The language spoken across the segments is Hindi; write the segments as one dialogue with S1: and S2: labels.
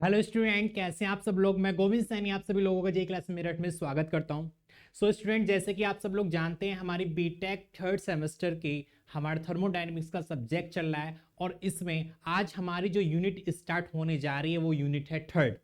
S1: हेलो स्टूडेंट, कैसे हैं आप सब लोग। मैं गोविंद सैनी आप सभी लोगों का जे क्लास मेरठ में स्वागत करता हूं। स्टूडेंट, जैसे कि आप सब लोग जानते हैं, हमारी बीटेक थर्ड सेमेस्टर की हमारा थर्मोडायनेमिक्स का सब्जेक्ट चल रहा है और इसमें आज हमारी जो यूनिट स्टार्ट होने जा रही है वो यूनिट है थर्ड।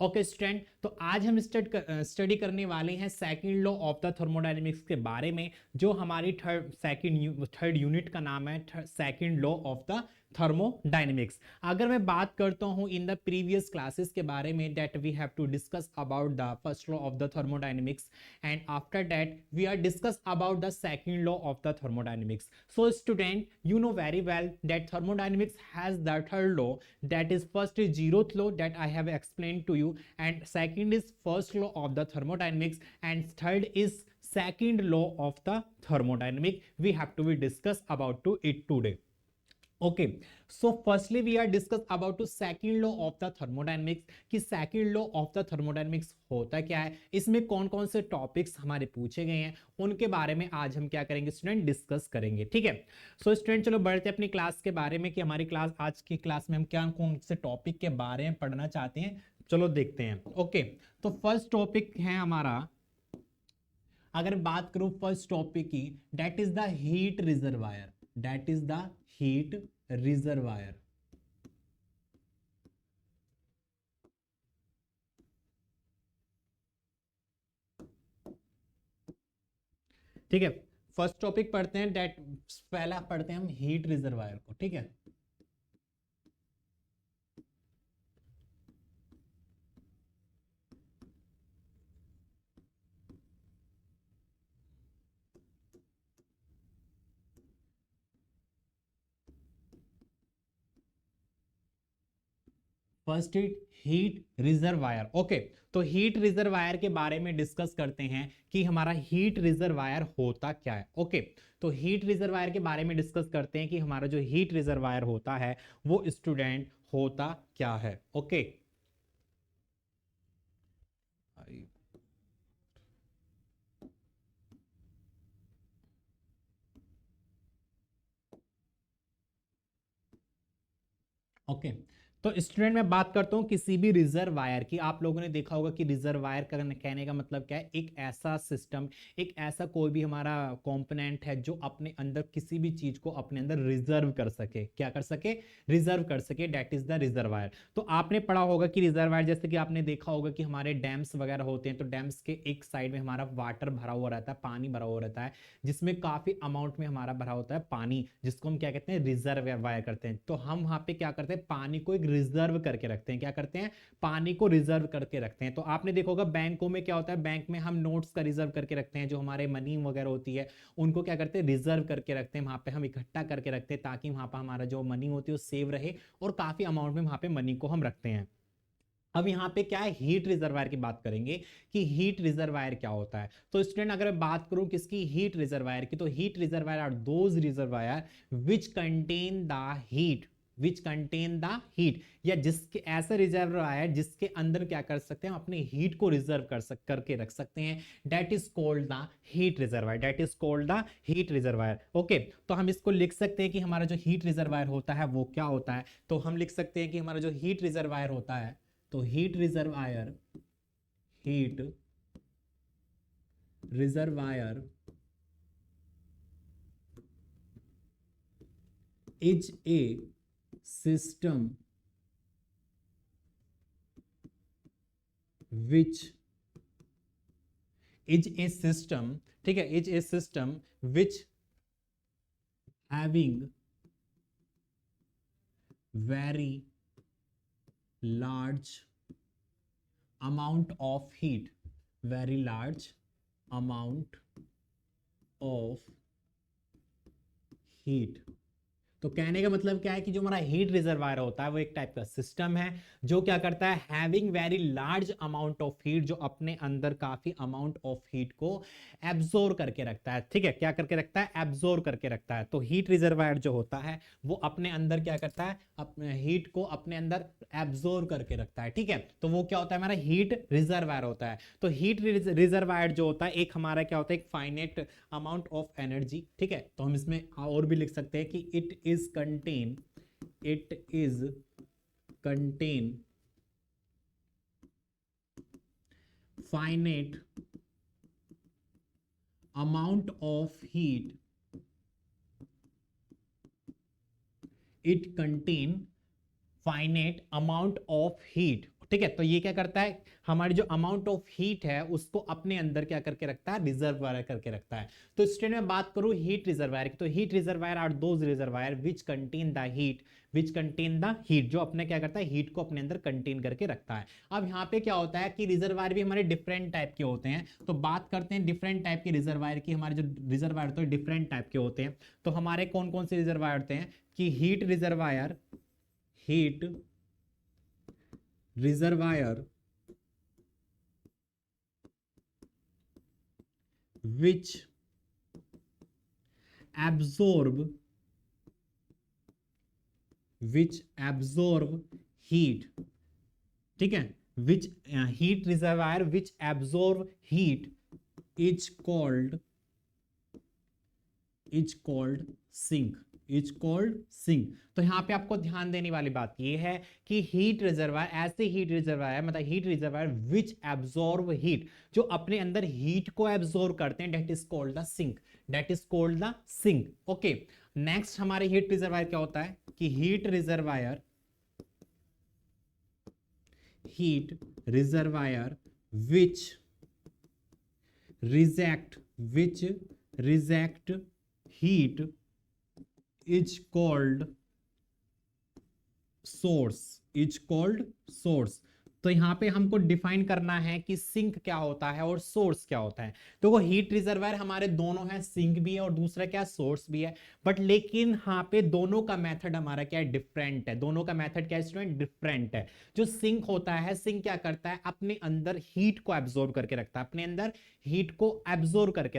S1: ओके स्टूडेंट, तो आज हम स्टडी करने वाले हैं second law of the thermodynamics के बारे में, जो हमारी थर्ड यूनिट का नाम है second law of the thermodynamics. अगर मैं बात करता हूं इन द प्रीवियस क्लासेस के बारे में, that we have to discuss about the first law of the thermodynamics and after that we are discuss about the second law of the thermodynamics. So student, you know very well that thermodynamics has the third law, that is first is zeroth law that I have explained to you, and second is first law of the thermodynamics, and third is second law of the thermodynamic. We have to be discuss about to it today. Okay, so firstly we are discuss about to second law of the thermodynamics कि second law of the thermodynamics होता क्या है, इसमें कौन कौन से टॉपिक्स हमारे पूछे गए हैं, उनके बारे में आज हम क्या करेंगे स्टूडेंट, डिस्कस करेंगे। ठीक है, सो स्टूडेंट चलो बढ़ते हैं अपनी क्लास के बारे में कि हमारी क्लास आज की क्लास में हम क्या कौन से टॉपिक के बारे में पढ़ना चाहते हैं, चलो देखते हैं। ओके, तो फर्स्ट टॉपिक है हमारा, अगर बात करूं फर्स्ट टॉपिक की, that is the heat reservoir, that is the heat reservoir. ठीक है, फर्स्ट टॉपिक पढ़ते हैं, दैट पहला पढ़ते हैं हम हीट रिजर्वायर को। ठीक है, फर्स्ट हीट रिजर्वायर। ओके, तो हीट रिजर्वायर के बारे में डिस्कस करते हैं कि हमारा हीट रिजर्वायर होता क्या है। ओके, तो हीट रिजर्वायर के बारे में डिस्कस करते हैं कि हमारा जो हीट रिजर्वायर होता है वो स्टूडेंट होता क्या है। ओके, ओके, तो स्टूडेंट मैं बात करता हूं किसी भी रिजर्वायर की। आप लोगों ने देखा होगा कि रिजर्वायर का कहने का मतलब क्या है, एक ऐसा सिस्टम, एक ऐसा कोई भी हमारा कंपोनेंट है जो अपने अंदर किसी भी चीज को अपने अंदर रिजर्व कर सके। क्या कर सके, रिजर्व कर सके, दैट इज द रिजर्वायर। तो आपने पढ़ा होगा कि रिजर्वायर, जैसे कि आपने देखा होगा कि हमारे डैम्स वगैरह होते हैं, तो डैम्स के एक साइड में हमारा वाटर भरा हुआ रहता है, पानी भरा हुआ रहता है, जिसमें काफी अमाउंट में हमारा भरा होता है पानी, जिसको हम क्या कहते हैं, रिजर्वायर करते हैं। तो हम वहां पे क्या करते हैं, पानी को एक रिजर्व करके रखते हैं। क्या करते हैं, पानी को रिजर्व करके रखते हैं। तो आपने देखा होगा बैंकों में क्या होता है, बैंक में हम नोट्स का रिजर्व करके रखते हैं, जो हमारे मनी वगैरह होती है उनको क्या करते हैं, रिजर्व करके रखते हैं, वहां पे हम इकट्ठा करके रखते हैं, ताकि वहां पर हमारा जो मनी होती है वो सेव रहे और काफी अमाउंट में वहां पे मनी को हम रखते हैं। अब यहाँ पे क्या है, हीट रिजर्वायर की बात करेंगे कि हीट रिजर्वायर क्या होता है। तो स्टूडेंट अगर मैं बात करूं किसकी, हीट रिजर्वायर की, तो heat reservoir are those reservoir which contain the heat, which contain the heat, या जिसके ऐसा रिजर्वायर जिसके अंदर क्या कर सकते हैं, हम अपने हीट को रिजर्व करके रख सकते हैं, that is called the heat reservoir, that is called the heat reservoir. Okay, तो हम इसको लिख सकते हैं कि हमारा जो हीट रिजर्वायर होता है वो क्या होता है। तो हम लिख सकते हैं कि हमारा जो हीट रिजर्वायर होता है, तो heat reservoir, heat reservoir is a system which is a system, ठीक है, is a system which having very large amount of heat, very large amount of heat। तो कहने का मतलब क्या है कि जो हमारा हीट रिजर्वायर होता है वो एक टाइप का सिस्टम है जो क्या करता है, having very large amount of heat, जो अपने अंदर काफी अमाउंट ऑफ हीट को एब्जॉर्ब करके रखता है। ठीक है, क्या करके रखता है, एब्जॉर्ब करके रखता है। तो हीट रिजर्वायर जो होता है वो अपने अंदर क्या करता है, अपने हीट को अपने अंदर एब्जॉर्ब करके रखता है। ठीक है, तो वो क्या होता है, हमारा हीट रिजर्वायर होता है। तो हीट रिजर्वायर जो होता है, एक हमारा क्या होता है, एक फाइनेट अमाउंट ऑफ एनर्जी। ठीक है, तो हम इसमें और भी लिख सकते हैं कि it is contain finite amount of heat it contain finite amount of heat। ठीक है, तो ये क्या करता है, हमारी जो अमाउंट ऑफ हीट है उसको अपने अंदर क्या करके रखता है, रिजर्वायर करके रखता है। तो स्टूडेंट में बात करूं हीट रिजर्वायर की, तो heat reservoir are those reservoir which contain the heat, जो अपने क्या करता है, हीट को अपने अंदर कंटेन करके रखता है। अब यहाँ पे क्या होता है कि रिजर्वायर भी हमारे डिफरेंट टाइप के होते हैं, तो बात करते हैं डिफरेंट टाइप के रिजर्वायर की। हमारे जो रिजर्वायर होते हैं डिफरेंट टाइप के होते हैं, तो हमारे कौन कौन से रिजर्वायर होते हैं कि heat reservoir which absorb heat, ठीक है, which heat reservoir which absorb heat is called sink। तो यहां पे आपको ध्यान देने वाली बात ये है कि हीट रिजर्वायर, ऐसे हीट रिजर्वायर मतलब heat reservoir which absorb heat, जो अपने अंदर हीट को एब्जॉर्ब करते हैं, that is called the sink. Okay, next हमारे हीट रिजर्वायर क्या होता है कि heat reservoir which reject heat is called source। तो यहां पे हमको डिफाइन करना है कि सिंक क्या होता है और सोर्स क्या होता है। तो वो हीट रिजर्वायर हमारे दोनों है, सिंक भी है और दूसरा क्या, सोर्स भी है। बट लेकिन यहाँ पे दोनों का मेथड हमारा क्या है, डिफरेंट है। दोनों का मेथड क्या है स्टूडेंट, डिफरेंट है। जो सिंक होता है, सिंक क्या करता है, अपने अंदर हीट को एब्जॉर्ब करके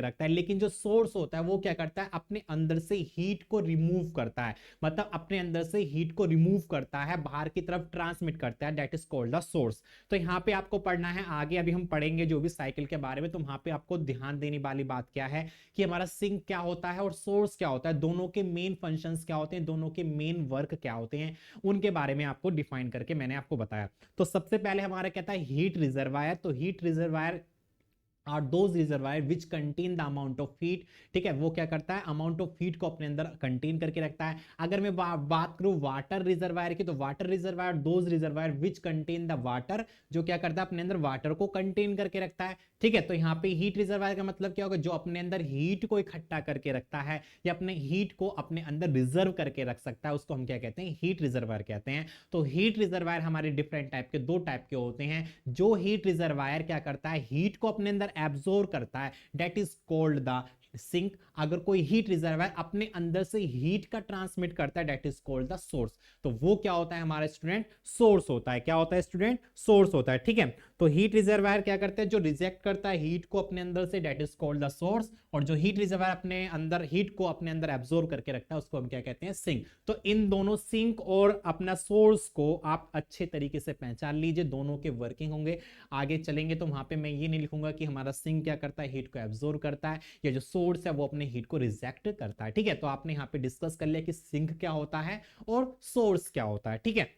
S1: रखता है, लेकिन जो सोर्स होता है वो क्या करता है, अपने अंदर से हीट को रिमूव करता है, मतलब अपने अंदर से हीट को रिमूव करता है, बाहर की तरफ ट्रांसमिट करता है, that is called the source. तो यहां पे आपको पढ़ना है आगे, अभी हम पढ़ेंगे जो भी साइकिल के बारे में, तो वहां पे आपको ध्यान देने वाली बात क्या है कि हमारा सिंक क्या होता है और सोर्स क्या होता है, दोनों के मेन फंक्शंस क्या होते हैं, दोनों के मेन वर्क क्या होते हैं, उनके बारे में आपको डिफाइन करके मैंने आपको बताया। तो सबसे पहले हमारा कहता है हीट रिजर्वायर। तो heat reservoir are those reservoir which contain the amount of heat. ठीक है, वो क्या करता है, अमाउंट ऑफ हीट को अपने अंदर कंटेन करके रखता है। अगर मैं बात करूं वाटर रिजर्वायर की, तो water reservoir those reservoir which contain the water, जो क्या करता है, अपने अंदर वाटर को कंटेन करके रखता है। ठीक है, तो यहाँ पे हीट रिजर्वायर का मतलब क्या होगा, जो अपने अंदर हीट को इकट्ठा करके रखता है या अपने हीट को अपने अंदर रिजर्व करके रख सकता है, उसको हम क्या कहते हैं, हीट रिजर्वायर कहते हैं। तो हीट रिजर्वायर हमारे डिफरेंट टाइप के, दो टाइप के होते हैं। जो हीट रिजर्वायर क्या करता है, हीट को अपने अंदर एब्जॉर्ब करता है, that is called the sink. अगर कोई हीट रिजर्वायर अपने अंदर से हीट का ट्रांसमिट करता है, that is called the source. तो वो क्या होता है हमारा स्टूडेंट, सोर्स होता है। क्या होता है स्टूडेंट, सोर्स होता है। ठीक है, तो हीट रिजर्वायर क्या करते हैं, जो रिजेक्ट करता है हीट को अपने अंदर से, that is called the source. और जो हीट रिजर्वायर अपने अंदर हीट को अपने अंदर एब्जॉर्ब करके रखता है, उसको हम क्या कहते हैं, सिंक। तो इन दोनों सिंक और अपना सोर्स को आप अच्छे तरीके से पहचान लीजिए, दोनों के वर्किंग होंगे। आगे चलेंगे तो वहां पे मैं ये नहीं लिखूंगा कि हमारा सिंक क्या करता है, हीट को एब्जॉर्ब करता है, या जो सोर्स है वो अपने हीट को रिजेक्ट करता है। ठीक है, तो आपने यहाँ पे डिस्कस कर लिया कि सिंक क्या होता है और सोर्स क्या होता है। ठीक है,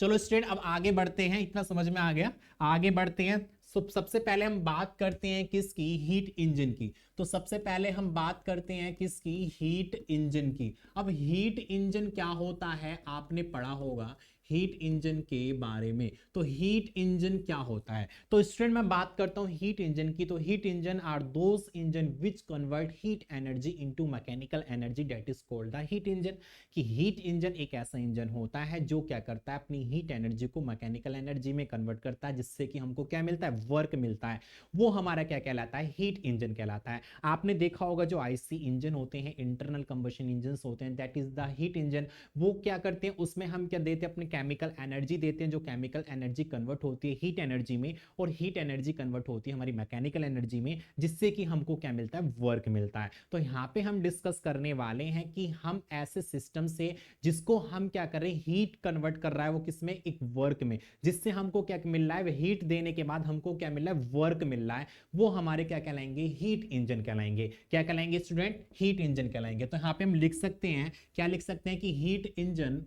S1: चलो स्टूडेंट अब आगे बढ़ते हैं, इतना समझ में आ गया, आगे बढ़ते हैं। सबसे पहले हम बात करते हैं किसकी, हीट इंजन की। तो सबसे पहले हम बात करते हैं किसकी, हीट इंजन की। अब हीट इंजन क्या होता है, आपने पढ़ा होगा हीट इंजन के बारे में। तो हीट इंजन क्या होता है, तो स्टूडेंट मैं बात करता हूं हीट इंजन की। तो heat engine are those engine which convert heat energy into mechanical energy, that is called the heat engine. कि हीट इंजन एक ऐसा इंजन होता है जो क्या करता है, अपनी हीट एनर्जी को मैकेनिकल एनर्जी में कन्वर्ट करता है, जिससे कि हमको क्या मिलता है, वर्क मिलता है। वो हमारा क्या कहलाता है, हीट इंजन कहलाता है। आपने देखा होगा जो आईसी इंजन होते हैं, इंटरनल कंबशन इंजन होते हैं, that is the heat engine. वो क्या करते हैं, उसमें हम क्या देते हैं, अपने केमिकल एनर्जी देते हैं, जो केमिकल एनर्जी कन्वर्ट होती है हीट एनर्जी में, और हीट एनर्जी कन्वर्ट होती है हमारी मैकेनिकल एनर्जी में, जिससे कि हमको क्या मिलता है, वर्क मिलता है। तो यहाँ पे हम डिस्कस करने वाले हैं कि हम ऐसे सिस्टम से जिसको हम क्या कर रहे हैं, हीट कन्वर्ट कर रहा है वो किसमें, एक वर्क में, जिससे हमको क्या मिल रहा है, हीट देने के बाद हमको क्या मिल रहा है, वर्क मिल रहा है, वो हमारे क्या कहलाएंगे, हीट इंजन कहलाएंगे। क्या कहलाएंगे स्टूडेंट, हीट इंजन कहलाएंगे। तो यहाँ पे हम लिख सकते हैं, क्या लिख सकते हैं कि heat engine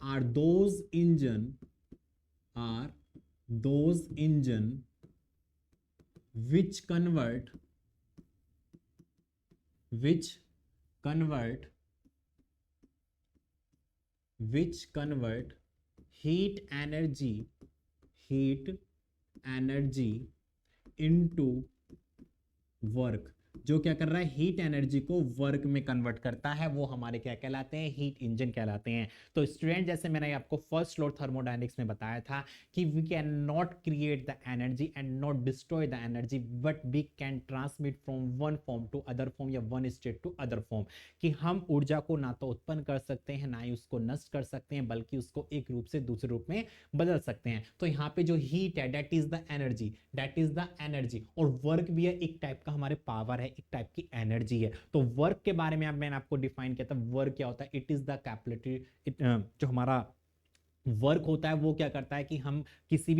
S1: are those engine which convert heat energy into work, जो क्या कर रहा है, हीट एनर्जी को वर्क में कन्वर्ट करता है, वो हमारे क्या कहलाते हैं, हीट इंजन कहलाते हैं। तो स्टूडेंट जैसे मैंने आपको फर्स्ट लॉ थर्मोडायनेमिक्स में बताया था कि we can not create the energy and not destroy the energy, but we can transmit from one form to other form या one state to other form, कि हम ऊर्जा को ना तो उत्पन्न कर सकते हैं ना ही उसको नष्ट कर सकते हैं, बल्कि उसको एक रूप से दूसरे रूप में बदल सकते हैं। तो यहाँ पे जो हीट है दैट इज द एनर्जी, और वर्क भी है एक टाइप का हमारे पावर है, एक टाइप की एनर्जी है। तो वर्क के बारे में अब मैंने आपको डिफाइन किया था, वर्क क्या होता है, इट इज द कैपेबिलिटी, जो हमारा वर्क होता है वो क्या करता है कि हम किसी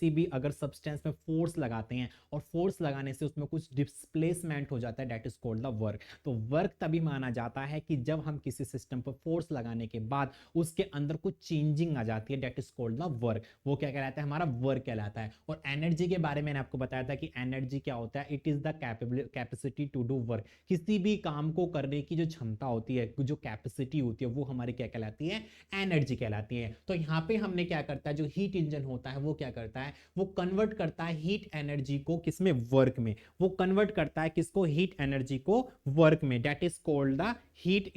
S1: भी अगर सब्सटेंस में फोर्स लगाते हैं और फोर्स लगाने से उसमें कुछ डिस्प्लेसमेंट हो जाता है, that is called the work. तो वर्क तभी माना जाता है कि जब हम किसी सिस्टम पर फोर्स लगाने के बाद उसके अंदर कुछ चेंजिंग आ जाती है, that is called the work, वो क्या कहलाता है, हमारा वर्क कहलाता है। और एनर्जी के बारे में मैंने आपको बताया था कि एनर्जी क्या होता है, it is the capacity to do work, किसी भी काम को करने की जो क्षमता होती है, जो कैपेसिटी होती है, वो हमारी क्या कहलाती है, एनर्जी कहलाती है। तो यहाँ पे हमने क्या करता है, जो हीट इंजन होता है वो क्या करता है, वो कन्वर्ट करता है हीट एनर्जी को किसमें, वर्क में, वो कन्वर्ट करता है किसको, हीट एनर्जी को वर्क में, that is called the heat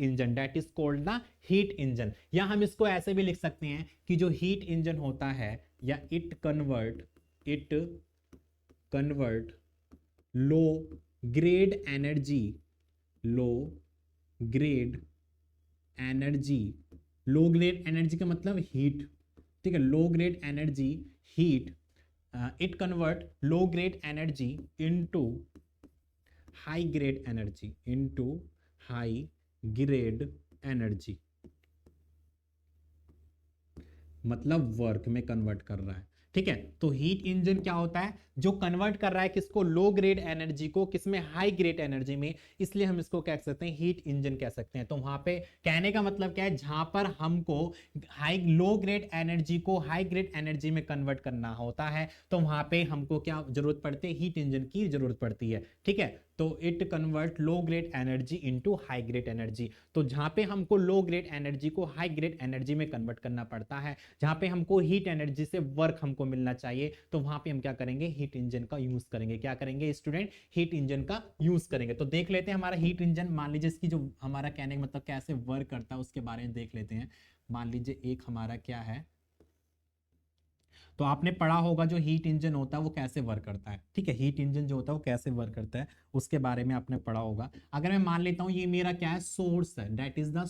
S1: engine, या हम इसको ऐसे भी लिख सकते हैं कि जो हीट इंजन होता है, या it convert low grade energy, low grade energy का मतलब हीट, ठीक है, low grade energy heat, it convert low grade energy into high grade energy, मतलब वर्क में कन्वर्ट कर रहा है, ठीक है। तो हीट इंजन क्या होता है, जो कन्वर्ट कर रहा है किसको, लो ग्रेड एनर्जी को किसमें, हाई ग्रेड एनर्जी में, इसलिए हम इसको कह सकते हैं हीट इंजन कह सकते हैं। तो वहां पे कहने का मतलब क्या है, जहां पर हमको लो ग्रेड एनर्जी को हाई ग्रेड एनर्जी में कन्वर्ट करना होता है, तो वहां पे हमको क्या जरूरत पड़ती है, हीट इंजन की जरूरत पड़ती है, ठीक है। तो it convert low grade energy into high grade energy, तो जहां पे हमको लो ग्रेड एनर्जी को हाई ग्रेड एनर्जी में कन्वर्ट करना पड़ता है, जहां पे हमको हीट एनर्जी से वर्क हमको मिलना चाहिए, तो वहां पे हम क्या करेंगे, हीट इंजन का यूज करेंगे। क्या करेंगे स्टूडेंट, हीट इंजन का यूज करेंगे। तो देख लेते हैं हमारा हीट इंजन, मान लीजिए इसकी जो हमारा कहने का मतलब कैसे वर्क करता है उसके बारे में देख लेते हैं। मान लीजिए एक हमारा क्या है, तो आपने पढ़ा होगा जो हीट इंजन होता है वो कैसे वर्क करता है, ठीक है, हीट इंजन जो होता है वो कैसे वर्क करता है उसके बारे में आपने पढ़ा होगा। अगर मैं मान लेता हूं ये मेरा क्या है, सोर्स है, दैट इज द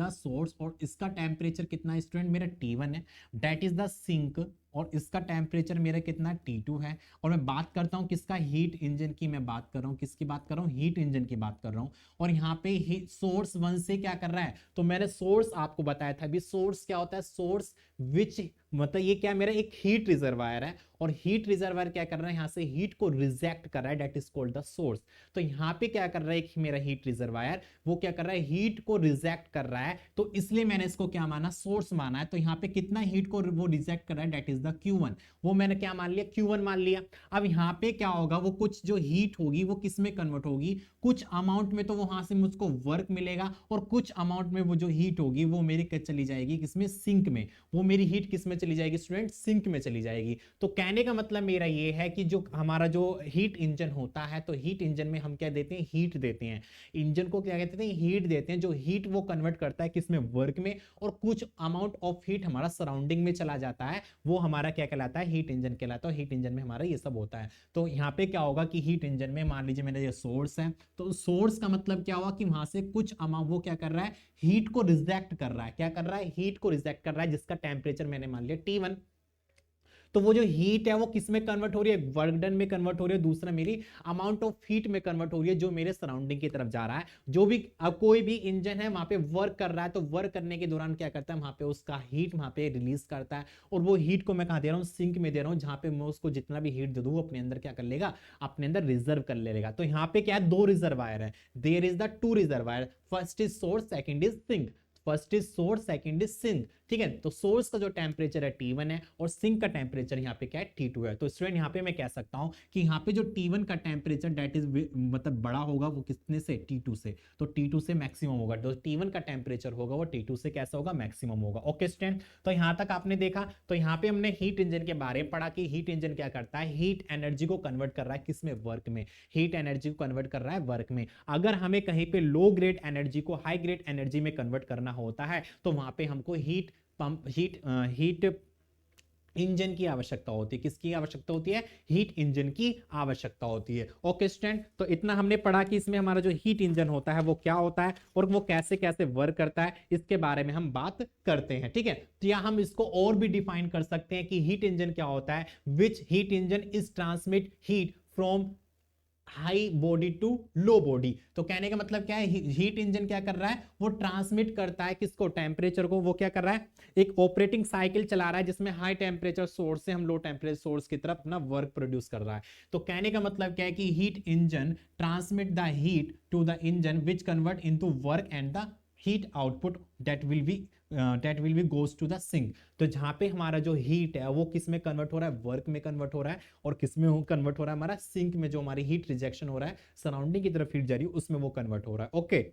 S1: सोर्स, और इसका टेम्परेचर कितना है स्टूडेंट, मेरा T1 है, दैट इज द सिंक, और इसका टेम्परेचर मेरा कितना T2 है। और मैं बात करता हूं किसका, हीट इंजन की मैं बात कर रहा हूं, किसकी बात कर रहा हूं, हीट इंजन की बात कर रहा हूं। और यहाँ पे सोर्स 1 से क्या कर रहा है, तो मैंने सोर्स आपको बताया था अभी, सोर्स क्या होता है, सोर्स विच मतलब ये क्या मेरा एक हीट रिजर्वायर है, और हीट रिजर्वायर क्या कर रहा है, यहां से हीट को रिजेक्ट कर रहा है, that is called the source. तो यहां पे क्या कर रहा है मेरा हीट रिजर्वायर, वो क्या कर रहा है, हीट को रिजेक्ट कर रहा है, तो इसलिए मैंने इसको क्या माना, सोर्स माना है। तो यहाँ पे कितना हीट को वो रिजेक्ट कर रहा है, दैट इज द Q1, वो मैंने क्या मान लिया, Q1 मान लिया। अब यहाँ पे क्या होगा, वो कुछ जो हीट होगी वो किस में कन्वर्ट होगी, कुछ अमाउंट में तो वहां से मुझको वर्क मिलेगा, और कुछ अमाउंट में वो जो हीट होगी वो मेरी चली जाएगी किसमें, सिंक में, वो मेरी हीट किस में चली जाएगी स्टूडेंट, सिंक में चली जाएगी। तो कहने का मतलब मेरा ये है कि जो हमारा जो हीट इंजन होता है, तो हीट इंजन में हम क्या देते हैं, हीट देते हैं, इंजन को क्या कहते हैं, हीट देते हैं, जो हीट वो कन्वर्ट करता है किसमें, वर्क में, और कुछ अमाउंट ऑफ हीट हमारा सराउंडिंग में चला जाता है, वो हमारा क्या कहलाता है, हीट इंजन कहलाता है। हीट इंजन में हमारा ये सब होता है। तो यहाँ पे क्या होगा कि हीट इंजन में मान लीजिए मेरा ये सोर्स है, तो सोर्स का मतलब क्या हुआ कि वहां से कुछ अमाउंट वो क्या कर रहा है, हीट को रिजेक्ट कर रहा है, क्या कर रहा है, हीट को रिजेक्ट कर रहा है, जिसका टेम्परेचर मैंने मान लिया T1। तो वो जो हीट है वो किस में कन्वर्ट हो रही है, वर्क डन में कन्वर्ट हो रही है, दूसरा मेरी अमाउंट ऑफ हीट में कन्वर्ट हो रही है, जो मेरे सराउंडिंग की तरफ जा रहा है। जो भी कोई भी इंजन है वहां पे वर्क कर रहा है, तो वर्क करने के दौरान क्या करता है, वहां पे उसका हीट वहां पे रिलीज करता है, और वो हीट को मैं कहां दे रहा हूँ, सिंक में दे रहा हूँ, जहां पे मैं उसको जितना भी हीट दे दूं अपने अंदर क्या कर लेगा, अपने अंदर रिजर्व कर लेगा। तो यहाँ पे क्या है, दो रिजर्वायर है, there is the two reservoir, first is source, second is sink. First is source, second is sink, ठीक है। तो सोर्स का जो टेम्परेचर है T1 है और सिंक का टेम्परेचर यहाँ पे क्या है, T2 है। तो स्टूडेंट यहाँ पे मैं कह सकता हूँ कि यहाँ पे जो T1 का टेम्परेचर दैट इज मतलब बड़ा होगा वो कितने से, T2 से, तो T2 से मैक्सिमम होगा। तो T1 का टेम्परेचर होगा वो T2 से कैसा होगा, मैक्सिमम होगा। ओके स्टूडेंट, तो यहाँ तक आपने देखा। तो यहाँ पे हमने हीट इंजन के बारे में पढ़ा कि हीट इंजन क्या करता है, हीट एनर्जी को कन्वर्ट कर रहा है किसमें, वर्क में। हीट एनर्जी को कन्वर्ट कर रहा है वर्क में। अगर हमें कहीं पे लो ग्रेड एनर्जी को हाई ग्रेड एनर्जी में कन्वर्ट करना होता है तो वहां पे हमको हीट पंप, हीट इंजन की आवश्यकता होती है। किसकी आवश्यकता होती है, हीट इंजन की आवश्यकता होती है। ओके स्टूडेंट, तो इतना हमने पढ़ा कि इसमें हमारा जो हीट इंजन होता है वो क्या होता है और वो कैसे कैसे वर्क करता है, इसके बारे में हम बात करते हैं, ठीक है। तो या हम इसको और भी डिफाइन कर सकते हैं कि हीट इंजन क्या होता है, which heat engine is transmit heat from high body to low body. तो कहने का मतलब क्या है, हीट इंजन क्या कर रहा है, वो ट्रांसमिट करता है किसको, टेम्परेचर को। वो क्या कर रहा है, एक ऑपरेटिंग साइकिल चला रहा है जिसमें हाई टेम्परेचर सोर्स से हम लो टेम्परेचर सोर्स की तरफ अपना वर्क प्रोड्यूस कर रहा है। तो कहने का मतलब क्या है कि heat engine transmit the heat to the engine which convert into work and the heat output that will be goes to the sink. तो जहां पे हमारा जो हीट है वो किस में कन्वर्ट हो रहा है, वर्क में कन्वर्ट हो रहा है, और किस में कन्वर्ट हो रहा है, हमारा सिंक में जो हमारी हीट रिजेक्शन हो रहा है, सराउंडिंग की तरफ हीट जा रही है उसमें वो कन्वर्ट हो रहा है। ओके,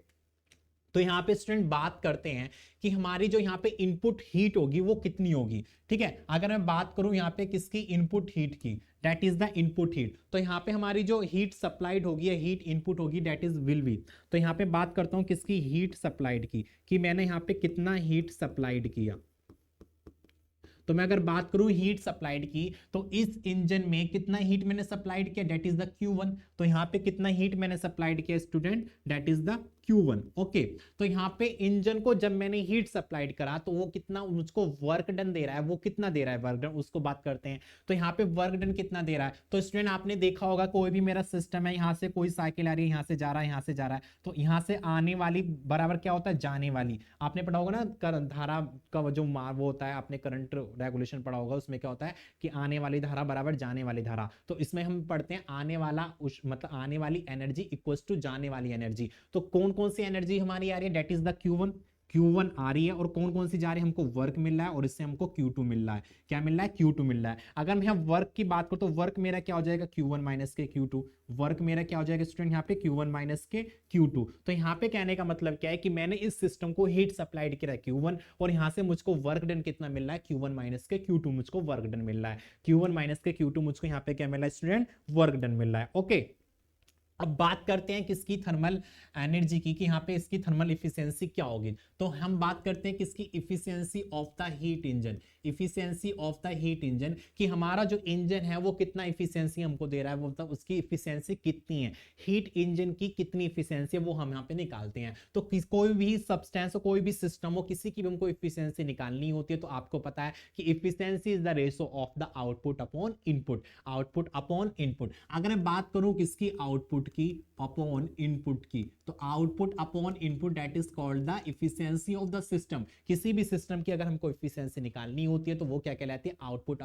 S1: तो यहाँ पे स्टूडेंट बात करते हैं कि हमारी जो यहाँ पे इनपुट हीट होगी वो कितनी होगी, ठीक है। अगर मैं बात करूं यहाँ पे किसकी, इनपुट हीट की, that is the input heat. तो यहाँ पे हमारी जो हीट सप्लाइड होगी या हीट इनपुट होगी दैट इज विल बी। तो यहाँ पे बात करता हूं किसकी, हीट सप्लाइड की, कि मैंने यहाँ पे कितना हीट सप्लाइड किया। तो मैं अगर बात करूं हीट सप्लाइड की, तो इस इंजन में कितना हीट मैंने सप्लाइड किया, दैट इज द Q1। तो यहाँ पे कितना हीट मैंने सप्लाइड किया student, that is the Q1। Okay, तो यहाँ पे इंजन को जब मैंने हीट सप्लाइड करा तो वो कितना मुझको वर्क डन दे रहा है, वो कितना दे रहा है वर्क डन, उसको बात करते हैं। तो यहाँ पे वर्क डन कितना दे रहा है, तो स्टूडेंट आपने देखा होगा कोई भी मेरा सिस्टम है, यहाँ से कोई साइकिल आ रही है, यहाँ से जा रहा है, यहाँ से जा रहा है, तो यहाँ से आने वाली बराबर क्या होता है, जाने वाली। आपने पढ़ा होगा ना धारा का जो वो होता है, आपने करंट रेगुलेशन पढ़ा होगा, उसमें क्या होता है कि आने वाली धारा बराबर जाने वाली धारा। तो इसमें हम पढ़ते हैं आने वाला मतलब आने वाली एनर्जी इक्वल्स टू जाने वाली एनर्जी। तो कौन कौन सी एनर्जी हमारी आ रही है, दैट इज द Q1 आ रही है, और कौन कौन सी जा रही है, हमको वर्क मिल रहा है और इससे हमको Q2 मिल रहा है। क्या मिल रहा है, Q2 मिल रहा है। अगर मैं वर्क की बात करूं तो वर्क मेरा क्या हो जाएगा, Q1 माइनस के Q2। वर्क मेरा क्या हो जाएगा स्टूडेंट यहाँ पे, Q1 माइनस के Q2। तो यहाँ पे कहने का मतलब क्या है कि मैंने इस सिस्टम को हीट सप्लाइड किया Q1, और यहाँ से मुझको वर्क डन कितना मिल रहा है, Q1 माइनस के Q2 मुझको वर्क डन मिल रहा है। Q1 माइनस के Q2 मुझको यहाँ पे क्या मिल रहा है स्टूडेंट, वर्क डन मिल रहा है। ओके, अब बात करते हैं किसकी, थर्मल एनर्जी की, कि यहाँ पे इसकी थर्मल इफिशियंसी क्या होगी। तो हम बात करते हैं किसकी, efficiency of the heat engine. Efficiency of the heat engine, कि हमारा जो इंजन है वो कितना इफिशियंसी हमको दे रहा है, मतलब उसकी इफिशियंसी कितनी है, हीट इंजन की कितनी इफिशियंसी है वो हम यहाँ पे निकालते हैं। तो कोई भी सब्सटेंस हो, कोई भी सिस्टम हो, किसी की भी हमको इफिशियंसी निकालनी होती है तो आपको पता है कि efficiency is the ratio of the output upon input, output upon input. अगर मैं बात करूं किसकी, आउटपुट की अपॉन इनपुट की, तो output upon input that is called the efficiency of the system. किसी भी सिस्टम की अगर हमको इफिशियंसी निकालनी होती है तो वो क्या कहलाती है, आउटपुट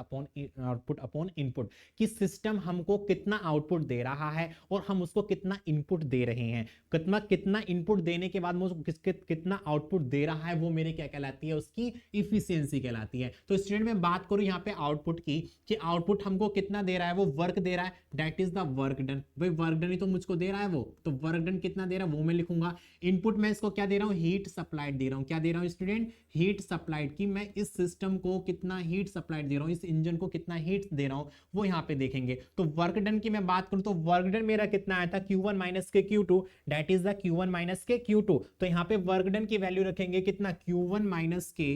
S1: अपॉन इनपुट, कि सिस्टम हमको कितना आउटपुट दे रहा है और हम उसको कितना इनपुट दे रहे हैं। कितना इनपुट देने के बाद कितना आउटपुट दे रहा है वो मेरे क्या कहलाती है, उसकी इफिशियंसी कहलाती है। तो स्टूडेंट में बात करूं यहाँ पे आउटपुट की, कि आउटपुट हमको कितना दे रहा है, वो वर्क दे रहा है, that is the work done. भाई वर्क डन ही तो मुझको दे रहा है वो, तो वर्क डन कितना दे रहा है वो मैं लिखूंगा। इनपुट मैं इसको क्या दे रहा हूं, हीट सप्लाइड दे रहा हूं। क्या दे रहा हूं स्टूडेंट, हीट सप्लाइड, की मैं इस सिस्टम को कितना हीट सप्लाइड दे रहा हूं, इस इंजन को कितना हीट दे रहा हूं वो यहाँ पे देखेंगे। तो वर्क डन की मैं बात करूं तो वर्क डन मेरा कितना आया था, Q1 माइनस के Q2, that is the Q1 minus के Q2। तो यहाँ पे वर्क डन की वैल्यू रखेंगे कितना, Q1 माइनस के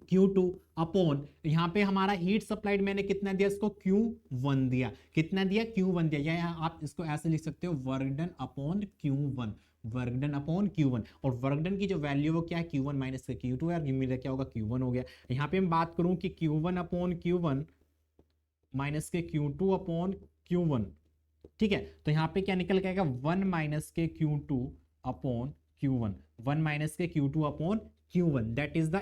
S1: Q2 अपॉन, यहाँ पे हमारा हीट सप्लाइड मैंने कितना दिया इसको, Q1 दिया। कितना दिया, Q1 दिया, या आप इसको ऐसे लिख सकते हो, work done upon Q1, work done upon Q1। और वर्क डन की जो वैल्यू वो क्या है, Q1 माइनस से Q2 है, मेरा क्या होगा, Q1 हो गया। यहाँ पे मैं बात करूं कि Q1 अपॉन Q1 माइनस के Q2 अपॉन Q1, ठीक है। तो यहाँ पे क्या निकल के आएगा, 1 माइनस के Q2 अपॉन Q1, 1 माइनस के Q2 upon Q1, that is the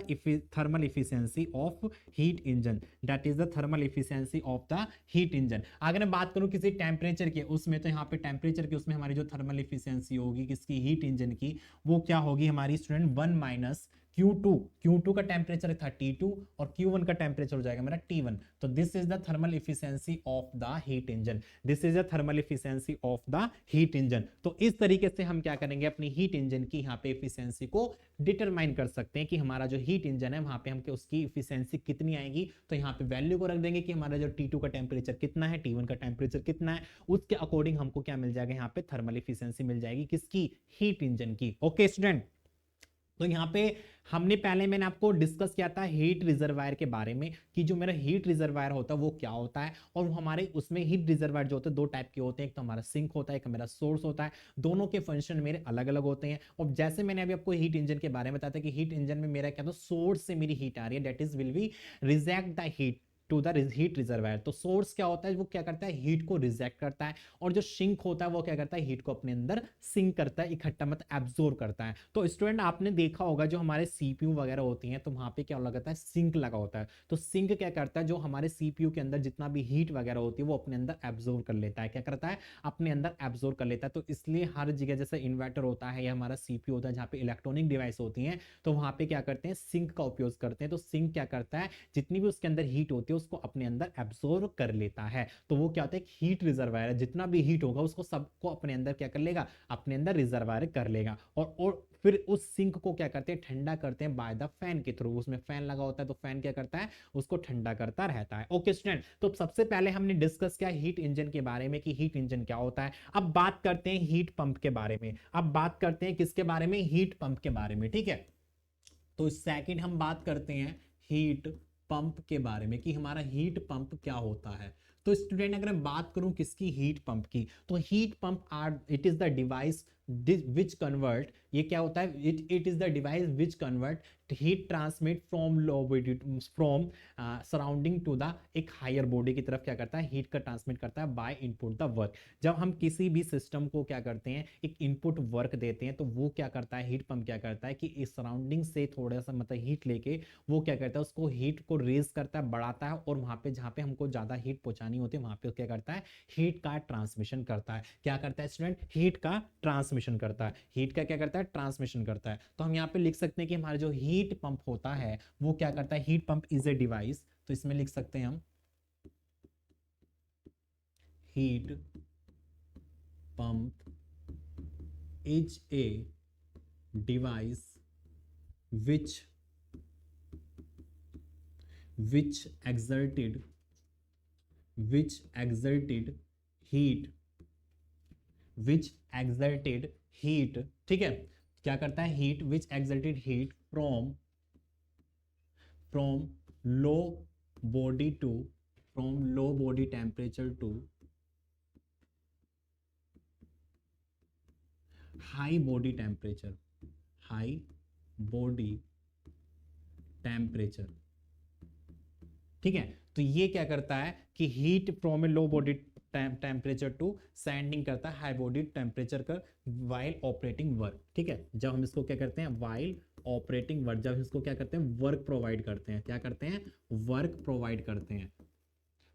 S1: thermal efficiency of heat engine, that is the thermal efficiency of the heat engine। अगर मैं बात करूं किसी टेम्परेचर की उसमें, तो यहाँ पे टेम्परेचर की उसमें हमारी जो थर्मल इफिशियंसी होगी किसकी, हीट इंजन की, वो क्या होगी हमारी स्टूडेंट 1 माइनस Q2। Q2 का टेम्परेचर था T2 और Q1 का टेम्परेचर हो जाएगा मेरा T1। तो this is the thermal efficiency of the heat engine, this is the thermal efficiency of the heat engine. तो इस तरीके से हम क्या करेंगे, अपनी हीट इंजन की यहाँ पे इफिशियंसी को डिटरमाइन कर सकते हैं कि हमारा जो हीट इंजन है वहां पे हमको उसकी इफिशियंसी कितनी आएगी। तो यहाँ पे वैल्यू को रख देंगे कि हमारा जो T2 का टेम्परेचर कितना है, T1 का टेम्परेचर कितना है, उसके अकॉर्डिंग हमको क्या मिल जाएगा, यहाँ पे थर्मल इफिशियंसी मिल जाएगी किसकी, हीट इंजन की। ओके स्टूडेंट, तो यहाँ पे हमने पहले मैंने आपको डिस्कस किया था हीट रिजर्वायर के बारे में कि जो मेरा हीट रिजर्वायर होता है वो क्या होता है, और हमारे उसमें हीट रिजर्वायर जो होते हैं दो टाइप के होते हैं, एक तो हमारा सिंक होता है, एक मेरा सोर्स होता है। दोनों के फंक्शन मेरे अलग अलग होते हैं। और जैसे मैंने अभी आपको हीट इंजन के बारे में बताया था कि हीट इंजन में मेरा क्या था, सोर्स से मेरी हीट आ रही है, that is will be reject the heat to the heat reservoir. तो सोर्स क्या होता है, वो क्या करता है, हीट को रिजेक्ट करता है, और जो सिंक होता है वो क्या करता है, हीट को अपने अंदर सिंक करता है, इकट्ठा मतलब एब्जॉर्ब करता है। तो स्टूडेंट आपने देखा होगा जो हमारे सीपीयू वगैरह होती हैं तो वहां पे क्या लगा होता है, सिंक लगा होता है। तो सिंक क्या करता है, जो हमारे सीपीयू के अंदर जितना भी हीट वगैरह होती है वो अपने अंदर एब्जॉर्ब कर लेता है, क्या करता है, अपने अंदर एब्जॉर्ब कर लेता है। तो इसलिए हर जगह जैसे इन्वर्टर होता है या हमारा सीपीयू होता है जहाँ पे इलेक्ट्रॉनिक डिवाइस होती हैं, तो वहां पे क्या करते हैं, सिंक का उपयोग करते हैं। तो सिंक क्या करता है, जितनी भी उसके अंदर हीट होती है उसको अपने अंदर एब्जॉर्ब कर लेता है। तो वो क्या होता है, एक हीट रिजर्वायर है, जितना भी हीट होगा उसको सबको अपने अंदर क्या कर लेगा, अपने अंदर रिजर्वायर कर लेगा। और फिर उस सिंक को क्या करते हैं, ठंडा करते हैं बाय द फैन के थ्रू। उसमें फैन लगा होता है तो फैन क्या करता है, उसको ठंडा करता रहता है। ओके स्टूडेंट, तो सबसे पहले हमने डिस्कस किया हीट इंजन के बारे में कि हीट इंजन क्या होता है। अब बात करते हैं हीट पंप के बारे में। अब बात करते हैं किसके बारे में, हीट पंप के बारे में, ठीक है। तो सेकंड हम बात करते हैं हीट पंप के बारे में कि हमारा हीट पंप क्या होता है। तो स्टूडेंट अगर मैं बात करूं किसकी, हीट पंप की, तो heat pump are it is the device which convert, ये क्या होता है, it is the device which convert heat transmit from low body from surrounding to the एक हायर बॉडी की तरफ क्या करता है, हीट का ट्रांसमिट करता है बाय इनपुट द वर्क। जब हम किसी भी सिस्टम को क्या करते हैं, एक इनपुट वर्क देते हैं, तो वो क्या करता है, हीट पंप क्या करता है कि इस सराउंडिंग से थोड़ा सा मतलब हीट लेके वो क्या करता है, उसको हीट को रेज करता है, बढ़ाता है, और वहां पे जहां पे हमको ज्यादा हीट पहुंचानी होती है वहां पे क्या करता है, हीट का ट्रांसमिशन करता है। क्या करता है स्टूडेंट, हीट का ट्रांसमिशन करता है। हीट का क्या करता है, ट्रांसमिशन करता है। तो हम यहाँ पे लिख सकते हैं कि हमारा जो हीट पंप होता है वो क्या करता है, heat pump is a device. तो इसमें लिख सकते हैं हम heat pump is a device which exerted heat, ठीक है, क्या करता है, heat which exerted heat from low body to from low body temperature to high body temperature, high body temperature, ठीक है। तो ये क्या करता है कि heat from a low body temperature to sending करता है हाई बॉडी टेम्परेचर का वाइल ऑपरेटिंग वर्क, ठीक है। जब हम इसको क्या करते हैं, वाइल ऑपरेटिंग वर्क, जब इसको क्या करते हैं, वर्क प्रोवाइड करते हैं, क्या करते हैं, वर्क प्रोवाइड करते हैं।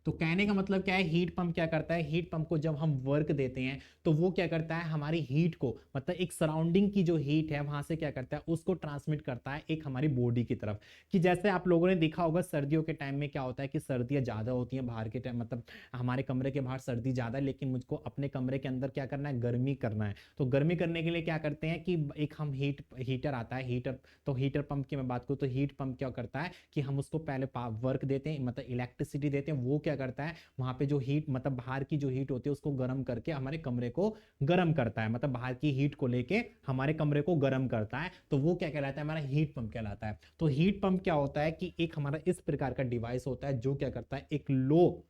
S1: तो कहने का मतलब क्या है, हीट पंप क्या करता है, हीट पंप को जब हम वर्क देते हैं तो वो क्या करता है, हमारी हीट को मतलब एक सराउंडिंग की जो हीट है वहां से क्या करता है, उसको ट्रांसमिट करता है एक हमारी बॉडी की तरफ। कि जैसे आप लोगों ने देखा होगा सर्दियों के टाइम में क्या होता है कि सर्दियां ज्यादा होती हैं बाहर के टाइम, मतलब हमारे कमरे के बाहर सर्दी ज्यादा है, लेकिन मुझको अपने कमरे के अंदर क्या करना है, गर्मी करना है। तो गर्मी करने के लिए क्या करते हैं कि एक हम हीटर आता है, हीटर। तो हीटर पंप की मैं बात करूँ तो हीट पंप क्या करता है कि हम उसको पहले वर्क देते हैं, मतलब इलेक्ट्रिसिटी देते हैं, वो क्या करता है, वहां पे जो हीट मतलब बाहर की जो हीट होती है उसको गर्म करके हमारे कमरे को गर्म करता है, मतलब बाहर की हीट को लेके हमारे कमरे को गर्म करता है। तो वो क्या कहलाता है, हमारा हीट पंप कहलाता है। तो हीट पंप क्या होता है कि एक हमारा इस प्रकार का डिवाइस होता है जो क्या करता है, एक लो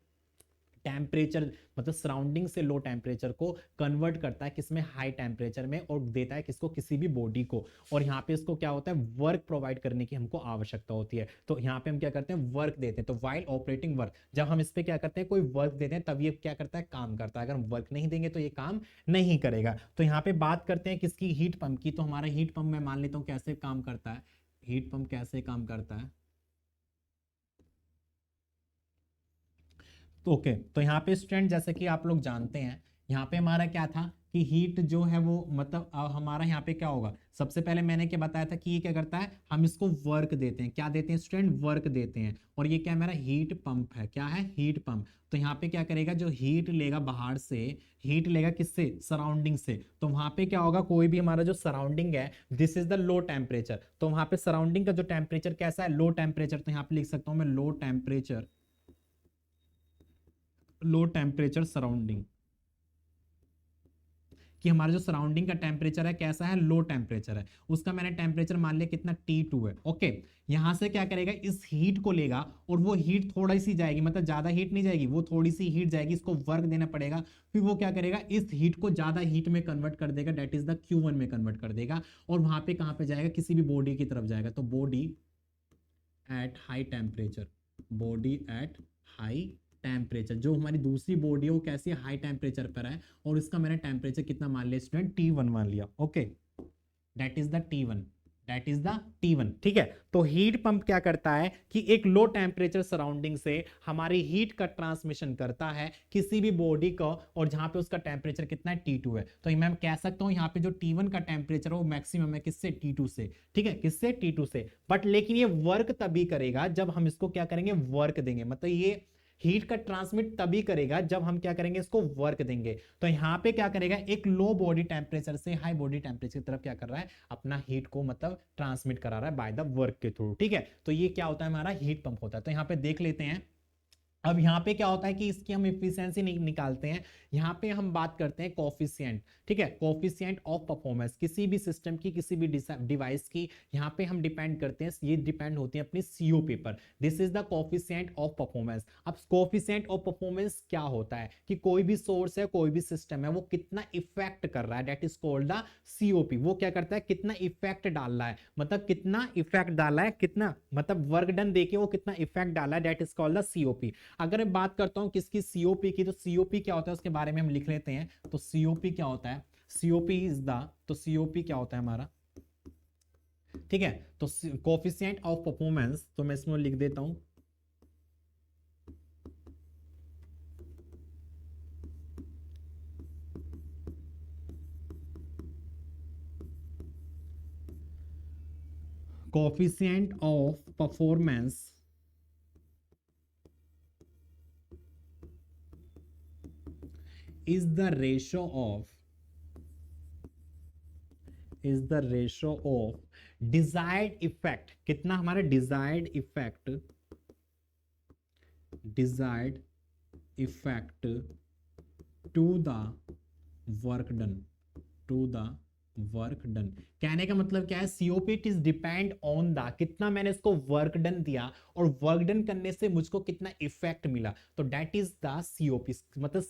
S1: टेम्परेचर मतलब सराउंडिंग से लो टेम्परेचर को कन्वर्ट करता है किसमें, हाई टेम्परेचर में, और देता है किसको, किसी भी बॉडी को। और यहाँ पे इसको क्या होता है, वर्क प्रोवाइड करने की हमको आवश्यकता होती है। तो यहाँ पे हम क्या करते हैं, वर्क देते हैं। तो वाइल ऑपरेटिंग वर्क, जब हम इस पे क्या करते हैं, कोई वर्क देते हैं तब ये क्या करता है, काम करता है। अगर हम वर्क नहीं देंगे तो ये काम नहीं करेगा। तो यहाँ पे बात करते हैं किसकी, हीट पंप की। तो हमारा हीट पंप मैं मान लेता हूँ कैसे काम करता है, हीट पंप कैसे काम करता है। तो ओके, तो यहाँ पे स्टूडेंट जैसे कि आप लोग जानते हैं, यहाँ पे हमारा क्या था कि हीट जो है वो मतलब हमारा यहाँ पे क्या होगा, सबसे पहले मैंने क्या बताया था कि ये क्या करता है, हम इसको वर्क देते हैं, क्या देते हैं स्टूडेंट, वर्क देते हैं। और ये क्या मेरा हीट पंप है, क्या है, हीट पंप। तो यहाँ पे क्या करेगा, जो हीट लेगा बाहर से, हीट लेगा किससे, सराउंडिंग से। तो वहां पे क्या होगा, कोई भी हमारा जो सराउंडिंग है, this is the low temperature, तो वहां पे सराउंडिंग का जो टेम्परेचर कैसा है, लो टेम्परेचर। तो यहाँ पे लिख सकता हूं मैं low temperature, low temperature surrounding, कि हमारा जो सराउंडिंग का टेम्परेचर है कैसा है, लो टेम्परेचर है। उसका मैंने टेम्परेचर मान लिया कितना, T2 है। ओके, यहां से क्या करेगा, इस हीट को लेगा और वो हीट थोड़ी सी जाएगी, मतलब ज्यादा हीट नहीं जाएगी, वो थोड़ी सी हीट जाएगी, इसको वर्क देना पड़ेगा। फिर वो क्या करेगा, इस हीट को ज्यादा हीट में कन्वर्ट कर देगा, डेट इज द Q1 में कन्वर्ट कर देगा। और वहां पे कहां पे जाएगा, किसी भी बॉडी की तरफ जाएगा। तो body at high temperature, body at high temperature, जो हमारी दूसरी बॉडी है वो कैसी हाई टेम्परेचर पर है, और इसका मैंने टेम्परेचर कितना मान लिया स्टूडेंट, T1 मान लिया। Okay, that is the T1, that is the T1। ठीक है, तो हीट पंप क्या करता है कि एक लो टेम्परेचर सराउंडिंग से हमारी हीट का ट्रांसमिशन करता है किसी भी बॉडी को, और जहां पे उसका टेम्परेचर कितना है, T2 है। तो मैं कह सकता हूं यहाँ पे जो T1 का टेम्परेचर है वो मैक्सिमम है किससे, T2 से। ठीक है, किससे, T2 से। बट लेकिन ये वर्क तभी करेगा जब हम इसको क्या करेंगे, वर्क देंगे। मतलब ये हीट का ट्रांसमिट तभी करेगा जब हम क्या करेंगे, इसको वर्क देंगे। तो यहां पे क्या करेगा, एक लो बॉडी टेम्परेचर से हाई बॉडी टेम्परेचर की तरफ क्या कर रहा है, अपना हीट को मतलब ट्रांसमिट करा रहा है बाय द वर्क के थ्रू। ठीक है, तो ये क्या होता है, हमारा हीट पंप होता है। तो यहाँ पे देख लेते हैं, अब यहाँ पे क्या होता है कि इसकी हम इफिशियंसी निकालते हैं। यहाँ पे हम बात करते हैं कोफिशिएंट। ठीक है, कोफिशिएंट ऑफ परफॉर्मेंस, किसी भी सिस्टम की, किसी भी डिवाइस की, यहाँ पे हम डिपेंड करते हैं, ये डिपेंड होती है अपनी सीओपी पर। This is the coefficient of performance. अब कोफिशिएंट ऑफ परफॉर्मेंस क्या होता है कि कोई भी सोर्स है, कोई भी सिस्टम है, वो कितना इफेक्ट कर रहा है, that is called the COP. वो क्या करता है, कितना इफेक्ट डाल रहा है, मतलब कितना इफेक्ट डाला है, कितना मतलब वर्क डन देके वो कितना इफेक्ट डाला है, that is called the COP. अगर मैं बात करता हूं किसकी, सीओपी की, तो सीओपी क्या होता है उसके बारे में हम लिख लेते हैं। तो सीओपी क्या होता है, सीओपी इज द, तो सीओपी क्या होता है हमारा, ठीक है, तो कोफिशिएंट ऑफ परफॉर्मेंस, तो मैं इसमें लिख देता हूं coefficient of performance is the ratio of desired effect, कितना हमारा desired effect to the work done, to the work done. कहने का मतलब क्या है, COP it is depend on the, कितना मैंने इसको वर्क डन दिया और वर्क डन करने से मुझको कितना इफेक्ट मिला, तो दैट इज द सीओपी, मतलब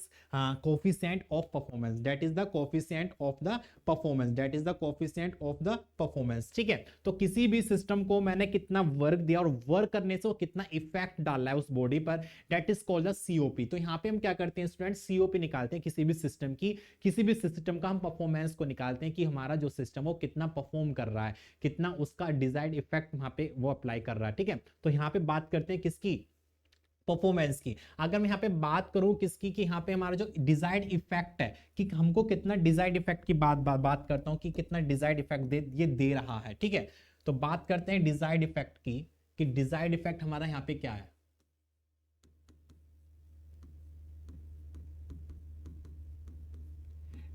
S1: coefficient of performance, that is the coefficient of the performance, that is the coefficient of the performance. ठीक है, तो किसी भी सिस्टम को मैंने कितना वर्क दिया और वर्क करने से वो कितना इफेक्ट डाला है उस बॉडी पर, that is called the COP. तो यहाँ पे हम क्या करते हैं स्टूडेंट, सीओपी निकालते हैं किसी भी सिस्टम की, किसी भी सिस्टम का हम परफॉर्मेंस को निकालते हैं कि हमारा जो सिस्टम वो कितना परफॉर्म कर रहा है, कितना उसका डिजायर्ड इफेक्ट वहां पे वो अप्लाई कर रहा है। ठीक है, तो यहाँ पे बात करते हैं किसकी, परफॉर्मेंस की। अगर मैं यहाँ पे बात करूं किसकी, कि यहाँ पे हमारा जो डिजायर्ड इफेक्ट है, कि हमको कितना डिजायर्ड इफेक्ट की बात करता हूं कि कितना डिजायर्ड इफेक्ट ये दे रहा है। ठीक है, तो बात करते हैं डिजायर्ड इफेक्ट की, कि डिजायर्ड इफेक्ट हमारा यहाँ पे क्या है,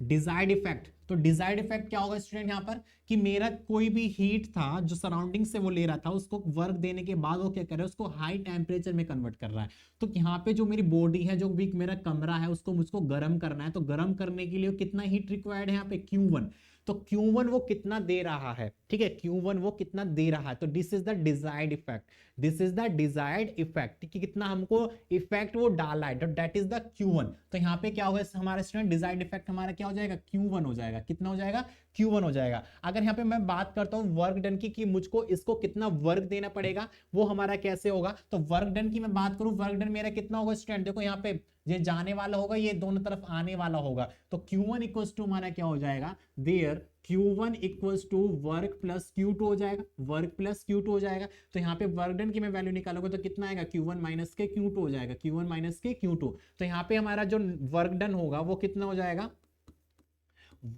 S1: डिजायर्ड इफेक्ट। तो डिजायर्ड इफेक्ट क्या होगा स्टूडेंट यहाँ पर, कि मेरा कोई भी हीट था जो सराउंडिंग से वो ले रहा था, उसको वर्क देने के बाद वो क्या कर रहा है, उसको हाई टेम्परेचर में कन्वर्ट कर रहा है। तो यहाँ पे जो मेरी बॉडी है, जो भी मेरा कमरा है, उसको मुझको गर्म करना है, तो गर्म करने के लिए कितना हीट रिक्वायर्ड है यहाँ पे, Q1। तो Q1 वो कितना दे रहा है, ठीक है, Q1 वो कितना दे रहा है, तो this is the desired effect, this is the desired effect, कि कितना हमको इफेक्ट वो डाला है, दैट इज द Q1। तो यहाँ पे क्या होगा हमारा स्टूडेंट, डिजायर्ड इफेक्ट हमारा क्या हो जाएगा, Q1 हो जाएगा। जाएगा, कितना हो जाएगा, Q1 हो जाएगा। अगर यहाँ पे मैं बात करता हूँ वर्क डन की कि मुझको इसको कितना वर्क देना पड़ेगा, वो हमारा कैसे होगा, तो वर्क डन की मैं बात करूँ, वर्क डन मेरा कितना होगा स्टूडेंट, देखो यहाँ पे ये जाने वाला होगा, ये दोनों तरफ आने वाला होगा, तो Q1 इक्वल्स टू हमारा क्या हो जाएगा, there Q1 equals to work plus Q2 हो जाएगा, वर्क प्लस Q2 हो जाएगा। तो यहाँ पे वर्क डन की मैं वैल्यू निकालूंगा तो कितना आएगा, Q1 माइनस के Q2 हो जाएगा, Q1 माइनस के Q2। तो यहाँ पे हमारा जो वर्क डन होगा वो कितना हो जाएगा,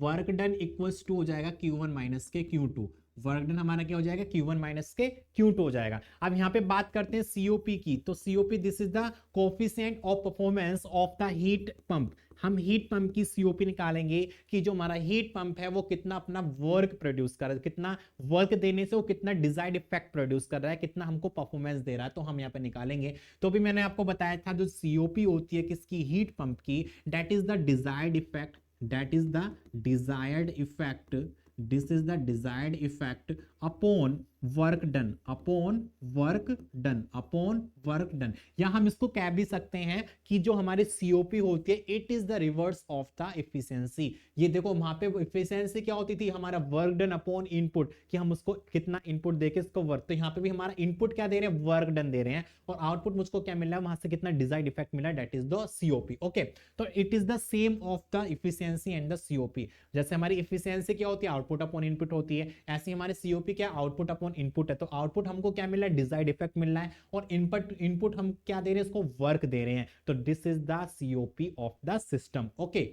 S1: वर्क डन इक्वल्स टू हो जाएगा Q1 माइनस के Q2। वर्क डन हमारा क्या हो जाएगा, Q1 माइनस के Q2 हो जाएगा। अब यहाँ पे बात करते हैं COP की, तो COP this is the coefficient of performance of the heat pump. हम हीट पंप की COP निकालेंगे कि जो हमारा हीट पंप है वो कितना अपना वर्क प्रोड्यूस कर रहा है, कितना वर्क देने से वो कितना डिजायर्ड इफेक्ट प्रोड्यूस कर रहा है, कितना हमको परफॉर्मेंस दे रहा है, तो हम यहाँ पे निकालेंगे। तो भी मैंने आपको बताया था जो COP होती है किसकी, हीट पंप की, that is the desired effect, that is the desired effect, this is the desired effect upon work done, upon work done, upon work done। या हम इसको कह भी सकते हैं कि जो हमारी COP होती है it is the reverse of the efficiency. ये देखो वहां पे एफिशिएंसी क्या होती थी, हमारा वर्क डन अपॉन इनपुट, कि हम उसको कितना इनपुट देके इसको वर्क, तो यहाँ पे भी हमारा इनपुट क्या दे रहे हैं, वर्क डन दे रहे हैं, और आउटपुट मुझको क्या मिल रहा है, वहां से कितना डिजायर्ड इफेक्ट मिला, that is the COP। Okay, तो it is the same of the efficiency and the COP। जैसे हमारी एफिशिएंसी क्या होती है, आउटपुट अपॉन इनपुट होती है, ऐसे हमारे COP क्या, आउटपुट अपॉन इनपुट है। तो आउटपुट हमको क्या मिल रहा है, डिजायर्ड इफेक्ट मिल रहा है, और इनपुट हम क्या दे रहे हैं, इसको वर्क दे रहे हैं। तो this is the COP of the system. Okay,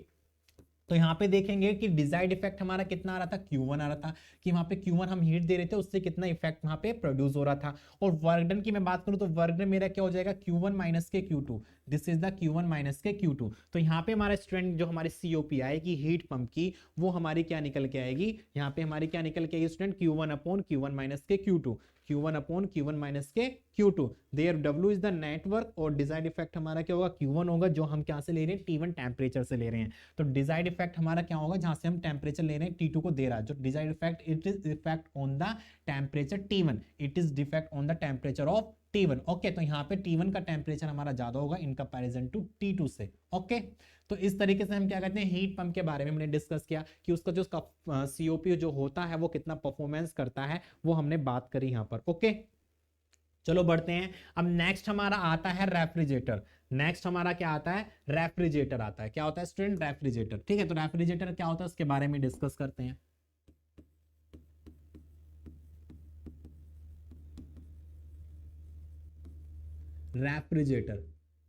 S1: तो यहाँ पे देखेंगे कि डिजायर्ड इफेक्ट हमारा कितना आ रहा था, Q1 आ रहा था, कि वहां पे Q1 हम हीट दे रहे थे, उससे कितना इफेक्ट वहां पे प्रोड्यूस हो रहा था। और वर्क डन की मैं बात करूं तो वर्क डन मेरा क्या हो जाएगा, Q1 माइनस के Q2, this is the Q1 minus के Q2। तो यहाँ पे हमारा स्टूडेंट जो हमारी COP आएगी हीट पंप की, वो हमारी क्या निकल के आएगी, यहाँ पे हमारी क्या निकल के आएगी student, Q1 upon Q1 minus के Q2, Q1 upon Q1 minus के Q2। There W is the net work, और डिजायर्ड इफेक्ट हमारा क्या होगा, Q1 होगा, जो हम क्या से ले रहे हैं, T1 टेम्परेचर से ले रहे हैं। तो डिजायर्ड इफेक्ट हमारा क्या होगा, जहां से हम टेम्परेचर ले रहे हैं T2 को दे रहा है, जो desired effect it is effect on the temperature T1, it is defect on the temperature of T1। Okay, तो यहाँ पे T1 का टेम्परेचर हमारा ज्यादा होगा इन कंपैरिजन टू T2 से। ओके, तो इस तरीके से हम क्या कहते हैं, हीट पंप के बारे में हमने डिस्कस किया कि उसका जो COP जो होता है वो कितना परफॉर्मेंस करता है, वो हमने बात करी यहाँ पर। ओके, चलो बढ़ते हैं। अब नेक्स्ट हमारा आता है रेफ्रिजरेटर। नेक्स्ट हमारा क्या आता है, रेफ्रिजरेटर आता है। क्या होता है स्टूडेंट, रेफ्रिजरेटर। ठीक है, तो रेफ्रिजरेटर क्या होता है उसके बारे में डिस्कस करते हैं। रेफ्रिजरेटर,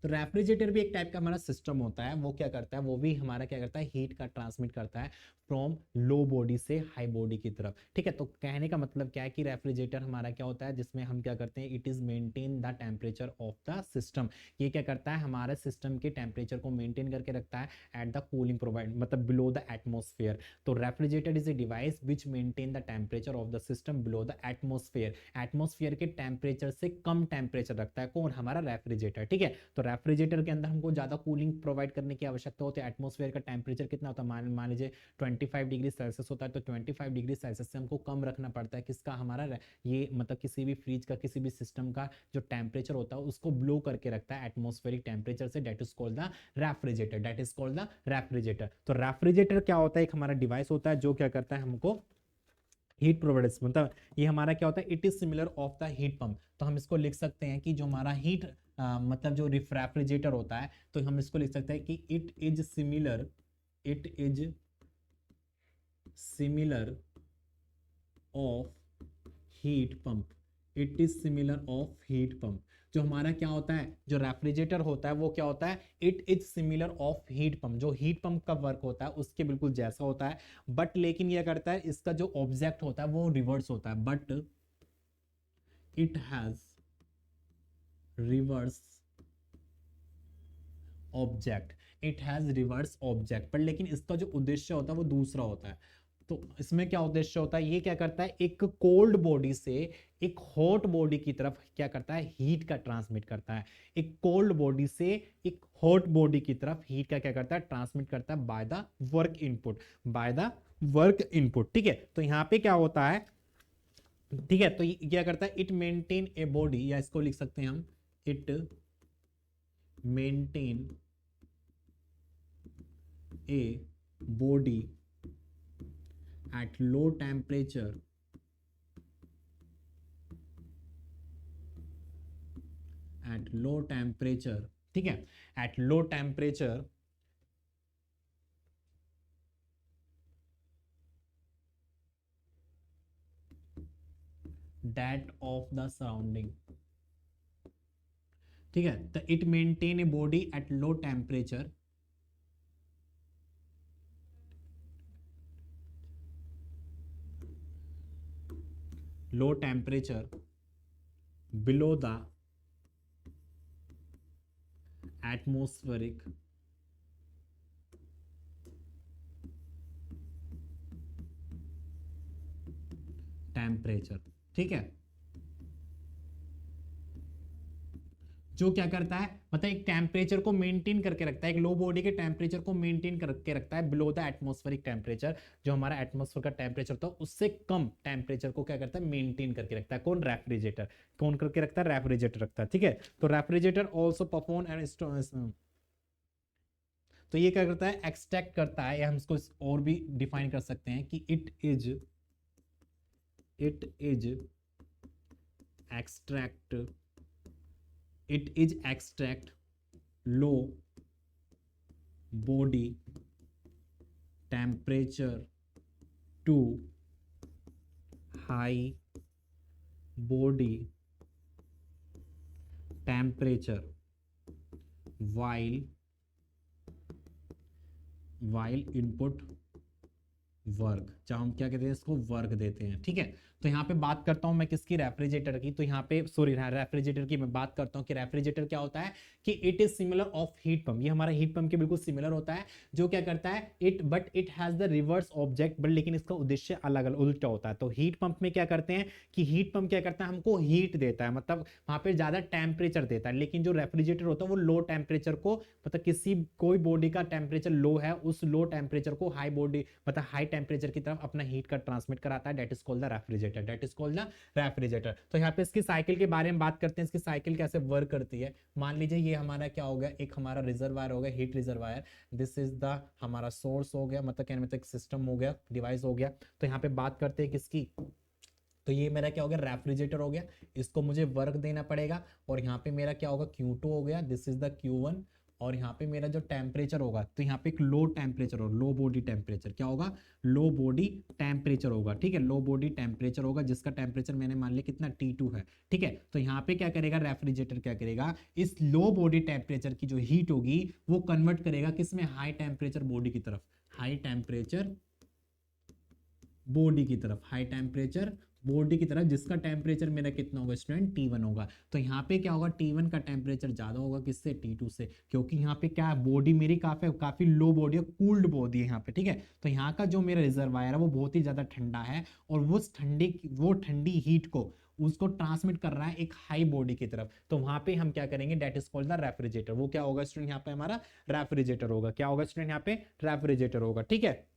S1: तो रेफ्रिजरेटर भी एक टाइप का हमारा सिस्टम होता है। वो क्या करता है, वो भी हमारा क्या करता है, हीट का ट्रांसमिट करता है फ्रॉम लो बॉडी से हाई बॉडी की तरफ। ठीक है, तो कहने का मतलब क्या है कि रेफ्रिजरेटर हमारा क्या होता है, जिसमें हम क्या करते हैं, it is maintain the temperature of the system. ये क्या करता है, हमारे सिस्टम के टेम्परेचर को मेंटेन करके रखता है एट द कूलिंग प्रोवाइड, मतलब बिलो द एटमोस्फेयर। तो refrigerator is a device which maintain the temperature of the system below the atmosphere. Atmosphere के टेम्परेचर से कम टेम्परेचर रखता है कौन, हमारा रेफ्रिजरेटर। ठीक है, तो रेफ्रिजरेटर के अंदर हमको ज्यादा कूलिंग प्रोवाइड करने की आवश्यकता होती है। एटमोस्फेयर का टेम्परेचर कितना होता है, मान लीजिए 25 डिग्री सेल्सियस होता है, तो 25 डिग्री सेल्सियस से हमको कम रखना पड़ता है किसका, हमारा ये मतलब किसी भी फ्रिज का, किसी भी सिस्टम का जो टेम्परेचर होता है उसको ब्लो करके रखता है एटमोस्फेरिक टेम्परेचर से। That is called the refrigerator, that is called the refrigerator. तो रेफ्रिजरेटर क्या होता है, एक हमारा डिवाइस होता है जो क्या करता है, हमको हीट प्रोवाइडर्स, मतलब ये हमारा क्या होता है, it is similar of the heat pump. तो हम इसको लिख सकते हैं कि जो हमारा हीट मतलब जो रेफ्रिजरेटर होता है, तो हम इसको लिख सकते हैं कि it is similar, it is similar of heat pump, it is similar of heat pump. जो हमारा क्या होता है, जो रेफ्रिजरेटर होता है वो क्या होता है, it is similar of heat pump. जो हीट पंप का वर्क होता है उसके बिल्कुल जैसा होता है, बट लेकिन ये करता है, इसका जो ऑब्जेक्ट होता है वो रिवर्स होता है, but it has reverse object, it has reverse object. पर लेकिन इसका जो उद्देश्य होता है वो दूसरा होता है। तो इसमें क्या उद्देश्य होता है, ये क्या करता है, एक कोल्ड बॉडी से एक हॉट बॉडी की तरफ क्या करता है, हीट का ट्रांसमिट करता है। एक कोल्ड बॉडी से एक हॉट बॉडी की तरफ हीट का क्या करता है, ट्रांसमिट करता है by the work input, by the work input. ठीक है, तो यहां पे क्या होता है, ठीक है, तो ये क्या करता है, इट मेंटेन ए बॉडी, या इसको लिख सकते हैं हम, it maintain a body at low temperature ठीक है, at low temperature that of the surrounding, ठीक है, तो it maintain a body at low temperature below the atmospheric temperature, ठीक है, जो क्या करता है, मतलब एक टेम्परेचर को मेंटेन करके रखता है, एक लो बॉडी के टेम्परेचर को मेंटेन करके रखता है बिलो द एटमॉस्फेरिक टेम्परेचर, जो हमारा एटमॉस्फेयर का टेम्परेचर था उससे कम टेम्परेचर को क्या करता है, मेंटेन करके रखता है। कौन? रेफ्रिजरेटर। कौन करके रखता है? रेफ्रिजरेटर रखता है, ठीक है। तो रेफ्रिजरेटर ऑल्सो परफॉर्म एंड, तो ये क्या करता है, एक्सट्रैक्ट करता है, या हम इसको और भी डिफाइन कर सकते हैं कि it is extract low body temperature to high body temperature while input work, जहां हम क्या कहते हैं, इसको वर्क देते हैं, ठीक है। तो यहाँ पे बात करता हूं मैं किसकी? रेफ्रिजरेटर की। तो यहाँ पे सॉरी रेफ्रिजरेटर की मैं बात करता हूँ कि रेफ्रिजरेटर क्या होता है कि it is similar of heat pump. ये हमारा हीट पंप के बिल्कुल सिमिलर होता है, जो क्या करता है it has the reverse object, but लेकिन इसका उद्देश्य अलग अलग उल्टा होता है। तो हीट पंप में क्या करते हैं कि हीट पंप क्या करता है, हमको हीट देता है, मतलब वहां पे ज्यादा टेम्परेचर देता है, लेकिन जो रेफ्रिजरेटर होता है वो लो टेम्परेचर को, मतलब कोई बॉडी का टेम्परेचर लो है, उस लो टेम्परेचर को हाई बॉडी, मतलब हाई टेम्परेचर की तरफ अपना हीट का ट्रांसमिट कराता है। That is called the refrigerator. तो यहाँ पे इसकी साइकिल के बारे में बात करते हैं, इसकी साइकिल कैसे वर्क करती है। मान लीजिए ये हमारा क्या हो गया, एक हमारा रिजर्वायर हो गया, heat reservoir, this is the हमारा सोर्स हो गया, मतलब कहने मतलब सिस्टम हो गया, डिवाइस हो गया। तो यहाँ पे बात करते हैं किसकी, तो ये मेरा क्या हो गया, रेफ्रिजरेटर हो गया, इसको मुझे वर्क देना पड़ेगा, और यहाँ पे मेरा क्या होगा, Q2 हो गया, दिस इज द Q1, और यहाँ पे मेरा जो टेम्परेचर होगा, तो यहाँ पे एक लो टेम्परेचर हो, लो बॉडी टेम्परेचर क्या होगा, लो बॉडी टेम्परेचर होगा, ठीक है, लो बॉडी टेम्परेचर होगा, जिसका टेम्परेचर मैंने मान लिया कितना, T2 है, ठीक है। तो यहाँ पे क्या करेगा रेफ्रिजरेटर, क्या करेगा, इस लो बॉडी टेम्परेचर की जो हीट होगी वो कन्वर्ट करेगा किसमें, हाई टेम्परेचर बॉडी की तरफ, हाई टेम्परेचर बॉडी की तरफ, हाई टेम्परेचर बॉडी की तरफ, जिसका टेम्परेचर मेरा कितना होगा स्टूडेंट, T1 होगा। तो यहाँ पे क्या होगा, T1 का टेम्परेचर ज्यादा होगा किससे, T2 से, क्योंकि यहाँ पे क्या है, बॉडी मेरी काफी लो बॉडी है, कूल्ड बॉडी है यहाँ पे, ठीक है। तो यहाँ का जो मेरा रिजर्वायर है वो बहुत ही ज्यादा ठंडा है, और वो ठंडी हीट को उसको ट्रांसमिट कर रहा है एक हाई बॉडी की तरफ। तो वहां पे हम क्या करेंगे, that is called the refrigerator. वो क्या होगा स्टूडेंट, यहाँ पे हमारा रेफ्रिजरेटर होगा, क्या होगा स्टूडेंट, यहाँ पे रेफ्रिजरेटर होगा, ठीक है।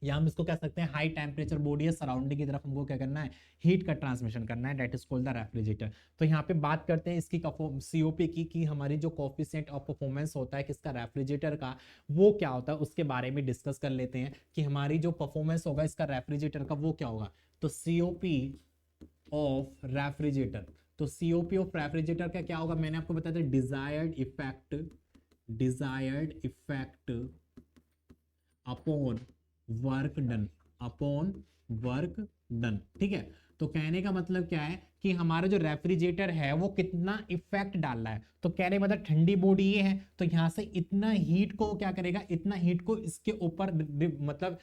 S1: या हम इसको कह सकते हैं हाई टेम्परेचर बॉडी है, सराउंडिंग की तरफ हमको क्या करना है, हीट का ट्रांसमिशन करना है, that is called the refrigerator. तो यहाँ पे बात करते हैं इसकी सीओपी की, कि हमारी जो कोएफिशिएंट ऑफ परफॉर्मेंस होता है किसका, रेफ्रिजरेटर का, वो क्या होता है उसके बारे में डिस्कस कर लेते हैं, कि हमारी जो परफॉर्मेंस होगा इसका रेफ्रिजरेटर का वो क्या होगा। तो सीओपी ऑफ रेफ्रिजरेटर, तो सीओपी ऑफ रेफ्रिजरेटर का क्या होगा, मैंने आपको बताया था, desired effect upon work done, ठीक है। तो कहने का मतलब क्या है कि हमारा जो रेफ्रिजरेटर है वो कितना इफेक्ट डाल रहा है, तो कह रहे मतलब ठंडी बॉडी ये है, तो यहां से इतना हीट को क्या करेगा, इतना हीट को इसके ऊपर मतलब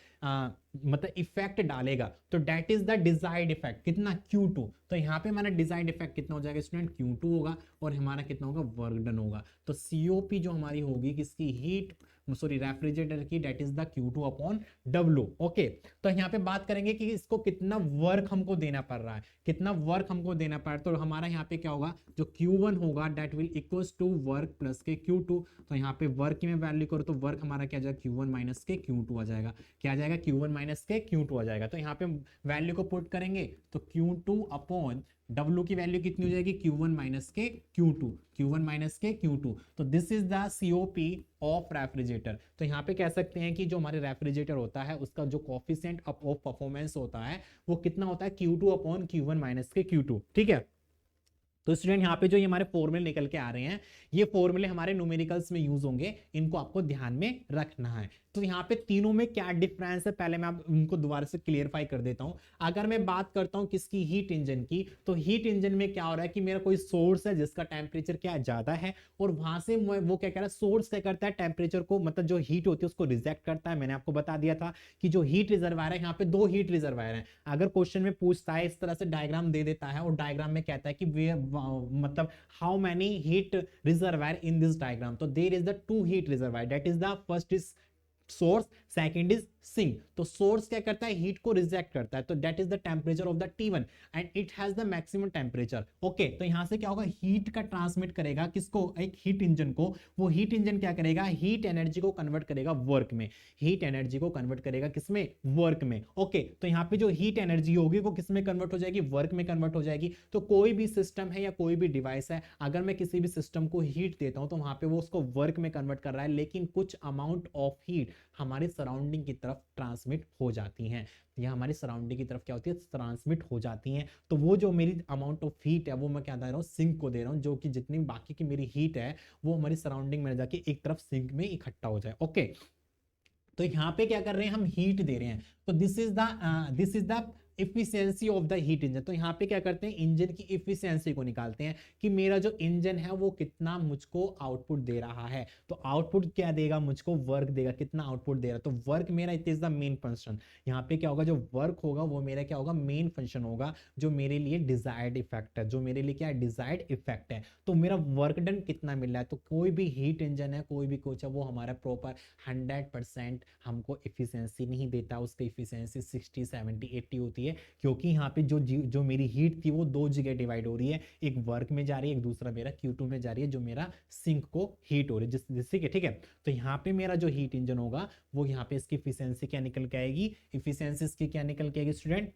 S1: इफेक्ट डालेगा, तो that is the desired effect, कितना, Q2। तो यहाँ पे हमारा डिजायर्ड इफेक्ट कितना हो जाएगा स्टूडेंट, Q2 होगा, और हमारा कितना होगा, वर्क डन होगा। तो सीओपी जो हमारी होगी किसकी, हीट सॉरी रेफ्रिजरेटर की, that is the Q2 upon W, okay. तो यहाँ पे बात करेंगे कि इसको कितना वर्क हमको देना पड़ रहा है, कितना वर्क हमको देना पड़ रहा है। तो हमारा यहाँ पे क्या होगा, जो Q1 होगा that will equals to work plus के Q2। तो यहाँ पे वर्क की मैं वैल्यू करूँ तो वर्क हमारा क्या आ जाएगा, Q1 माइनस के Q2 आ जाएगा, क्या आ जाएगा, Q1 माइनस के Q2 आ जाएगा। तो यहाँ पे वैल्यू को पुट करेंगे तो Q2 अपॉन W की वैल्यू कितनी हो जाएगी, Q1 माइनस के Q2, Q1 माइनस के Q2। तो this is the COP of refrigerator. तो यहाँ पे कह सकते हैं कि जो हमारे रेफ्रिजरेटर होता है उसका जो कोफिशिएंट ऑफ परफॉर्मेंस होता है वो कितना होता है, Q2 अपॉन Q1 माइनस के Q2, ठीक है। तो स्टूडेंट यहाँ पे जो ये हमारे फॉर्मूले निकल के आ रहे हैं, ये फॉर्मूले हमारे न्यूमेरिकल्स में यूज होंगे, इनको आपको ध्यान में रखना है। तो यहाँ पे तीनों में क्या डिफरेंस है, पहले मैं आप उनको दोबारा से क्लियरफाई कर देता हूं। अगर मैं बात करता हूं किसकी, हीट इंजन की, तो हीट इंजन में क्या हो रहा है कि मेरा कोई सोर्स है जिसका टेम्परेचर क्या ज्यादा है, और वहां से वो क्या कह रहा है, सोर्स क्या करता है, टेम्परेचर को मतलब जो हीट होती है उसको रिजेक्ट करता है। मैंने आपको बता दिया था कि जो हीट रिजर्वायर है, यहाँ पे दो हीट रिजर्वायर है। अगर क्वेश्चन में पूछता है, इस तरह से डायग्राम दे देता है और डायग्राम में कहता है कि वे मतलब how many heat reservoir in this diagram, तो there is the two heat reservoir, that is the first is source, second is sink. तो सोर्स क्या करता है, हीट को रिजेक्ट करता है, तो that is the temperature of the T1 and it has the maximum temperature. Okay, तो यहां से क्या होगा, हीट का ट्रांसमिट करेगा किसको, एक हीट इंजन को। वो हीट इंजन क्या करेगा, हीट एनर्जी को कन्वर्ट करेगा वर्क में, हीट एनर्जी को कन्वर्ट करेगा किसमें, वर्क में। ओके, तो यहाँ पे जो हीट एनर्जी होगी वो किसमें कन्वर्ट हो जाएगी, वर्क में कन्वर्ट हो जाएगी। तो कोई भी सिस्टम है या कोई भी डिवाइस है, अगर मैं किसी भी सिस्टम को हीट देता हूं तो वहां पे वो उसको वर्क में कन्वर्ट कर रहा है, लेकिन कुछ अमाउंट ऑफ हीट हमारे सराउंडिंग की तरफ ट्रांसमिट हो जाती हैं, या हमारी सराउंडिंग की तरफ क्या होती है, ट्रांसमिट हो जाती हैं। तो वो जो मेरी अमाउंट ऑफ हीट है वो मैं क्या दे रहा हूँ, सिंक को दे रहा हूँ, जो कि जितनी बाकी की मेरी हीट है वो हमारी सराउंडिंग में जाके एक तरफ सिंक में इकट्ठा हो जाए। ओके, तो यहाँ पे क्या कर रहे हैं, हम हीट दे रहे हैं। तो this is the efficiency of the heat engine. तो यहाँ पे क्या करते हैं, इंजन की इफिशियंसी को निकालते हैं कि मेरा जो इंजन है वो कितना मुझको आउटपुट दे रहा है। तो आउटपुट क्या देगा, मुझको वर्क देगा, कितना आउटपुट दे रहा है। तो वर्क मेरा it is the main function. यहाँ पे क्या होगा, जो वर्क होगा वो मेरा क्या होगा, मेन फंक्शन होगा, जो मेरे लिए डिजायर्ड इफेक्ट है, जो मेरे लिए क्या है, डिजायर्ड इफेक्ट है। तो मेरा वर्क डन कितना मिल रहा है, तो कोई भी हीट इंजन है, कोई भी कुछ है, वो हमारा प्रॉपर 100% हमको इफिशियंसी नहीं देता। उसकी इफिशियंसी 60, 70, 80 होती है, क्योंकि यहाँ पे जो मेरी हीट थी वो दो जगह डिवाइड हो रही है, एक वर्क में जा रही है, एक दूसरा मेरा Q2 में जा रही है, जो मेरा सिंक को हीट हो रही है, जिससे कि ठीक है। तो यहाँ पे मेरा जो हीट इंजन होगा वो यहाँ पे इसकी इफिशियंसी क्या निकल के आएगी, इफिशियंसी इसकी क्या निकल के आएगी स्टूडेंट,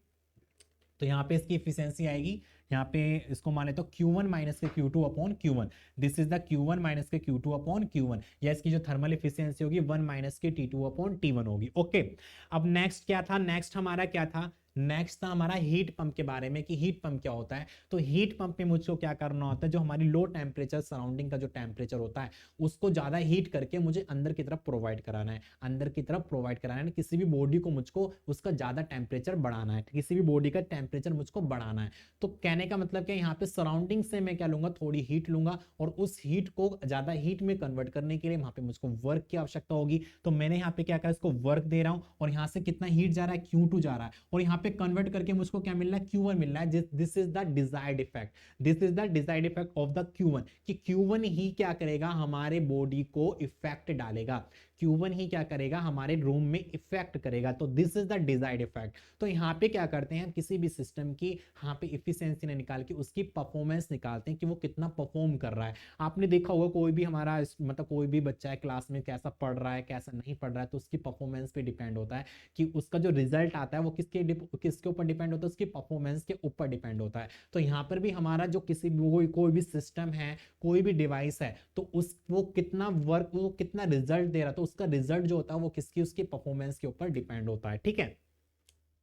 S1: तो यहाँ पे इसकी इफिशियंसी आएगी, यहाँ पे इसको मान लेते हो Q1 माइनस के Q2 upon Q1, this is the Q1 minus के Q2 अपॉन Q1, या इसकी जो थर्मल इफिशियंसी होगी 1 माइनस के T2 अपॉन T1 होगी। ओके, अब नेक्स्ट क्या था, नेक्स्ट हमारा क्या था, नेक्स्ट था हमारा हीट पंप के बारे में कि हीट पंप क्या होता है। तो हीट पंप में मुझको क्या करना होता है, जो हमारी लो टेम्परेचर सराउंडिंग का जो टेम्परेचर होता है उसको ज्यादा हीट करके मुझे अंदर की तरफ प्रोवाइड कराना है, अंदर की तरफ प्रोवाइड कराना है। किसी भी बॉडी को मुझको उसका ज्यादा टेम्परेचर बढ़ाना है, किसी भी बॉडी का टेम्परेचर मुझको बढ़ाना है। तो कहने का मतलब क्या, यहाँ पे सराउंडिंग से मैं क्या लूंगा, थोड़ी हीट लूंगा, और उस हीट को ज्यादा हीट में कन्वर्ट करने के लिए वहां पे मुझको वर्क की आवश्यकता होगी। तो मैंने यहाँ पे क्या कहा, इसको वर्क दे रहा हूँ, और यहाँ से कितना हीट जा रहा है, Q2 जा रहा है, और यहाँ पे कन्वर्ट करके मुझको क्या मिल रहा है, Q1 मिल रहा है। This is the desired effect, this is the desired effect of the Q1, कि Q1 ही क्या करेगा, हमारे बॉडी को इफेक्ट डालेगा, Q1 ही क्या करेगा, हमारे रूम में इफेक्ट करेगा। तो this is the desired effect. तो यहाँ पे क्या करते हैं, किसी भी सिस्टम की यहाँ पे इफिशियंसी निकाल के उसकी परफॉर्मेंस निकालते हैं कि वो कितना परफॉर्म कर रहा है। आपने देखा होगा कोई भी हमारा मतलब कोई भी बच्चा है क्लास में कैसा पढ़ रहा है कैसा नहीं पढ़ रहा है, तो उसकी परफॉर्मेंस पे डिपेंड होता है कि उसका जो रिजल्ट आता है वो किसके ऊपर डिपेंड होता है, उसकी परफॉर्मेंस के ऊपर डिपेंड होता है। तो यहाँ पर भी हमारा जो किसी भी कोई भी सिस्टम है, कोई भी डिवाइस है, तो उस वो कितना वर्क, वो कितना रिजल्ट दे रहा है, तो उसका रिजल्ट जो होता है वो किसकी, उसकी परफॉर्मेंस के ऊपर डिपेंड होता है। ठीक है,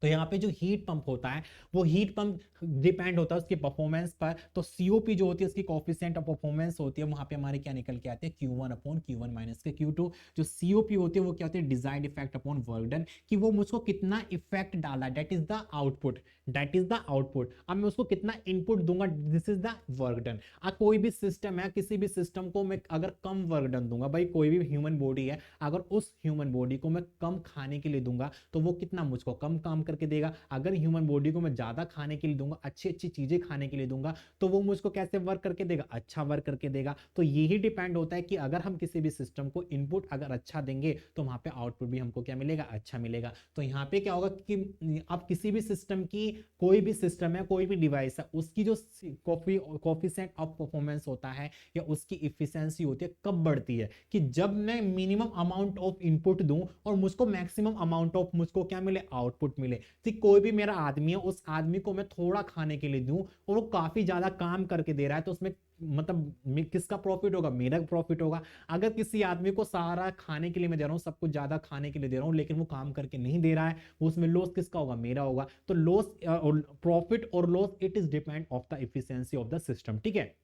S1: तो यहाँ पे जो हीट पंप होता है वो हीट पंप डिपेंड होता है उसकी परफॉर्मेंस पर। तो COP जो होती है उसकी कोफिशिएंट ऑफ परफॉर्मेंस होती है, वहां पे हमारे क्या निकल के आते हैं, Q1 अपॉन Q1 माइनस के Q2। जो COP होती है वो क्या होती है, desired effect upon work done, कि वो मुझको कितना इफेक्ट डाला, that is the output, that is the output. अब मैं उसको कितना इनपुट दूंगा, this is the work done. अब कोई भी सिस्टम है, किसी भी सिस्टम को मैं अगर कम वर्क डन दूंगा, भाई कोई भी ह्यूमन बॉडी है, अगर उस ह्यूमन बॉडी को मैं कम खाने के लिए दूंगा तो वो कितना मुझको कम काम करके देगा। अगर ह्यूमन बॉडी को मैं ज्यादा खाने के लिए दूंगा, अच्छी अच्छी चीजें खाने के लिए दूंगा, तो वो मुझको कैसे वर्क करके देगा, अच्छा वर्क करके देगा। तो यही डिपेंड होता है कि अगर हम किसी भी सिस्टम को इनपुट अगर अच्छा देंगे तो वहां पे आउटपुट भी हमको क्या मिलेगा, अच्छा मिलेगा। तो यहाँ पे क्या होगा कि अब किसी भी सिस्टम की, कोई भी सिस्टम है, कोई भी डिवाइस है, उसकी जो कोफिशिएंट ऑफ परफॉर्मेंस होता है या उसकी इफिशियंसी होती है, कब बढ़ती है, कि जब मैं मिनिमम अमाउंट ऑफ इनपुट दूं और मुझको मैक्सिमम अमाउंट ऑफ मुझको क्या मिले, आउटपुट मिले। पे। तो कोई भी मेरा आदमी है, उस आदमी को मैं थोड़ा खाने के लिए दूं और वो काफी ज्यादा काम करके दे रहा है, तो उसमें मतलब किसका प्रॉफिट होगा? मेरा प्रॉफिट होगा। अगर किसी आदमी को सारा खाने के लिए मैं दे रहा हूँ, सब कुछ ज्यादा खाने के लिए दे रहा हूँ, लेकिन वो काम करके नहीं दे रहा है, उसमें लॉस किसका होगा? मेरा होगा। तो लॉस, प्रॉफिट और loss, it is depend of the efficiency of the system. ठीक है,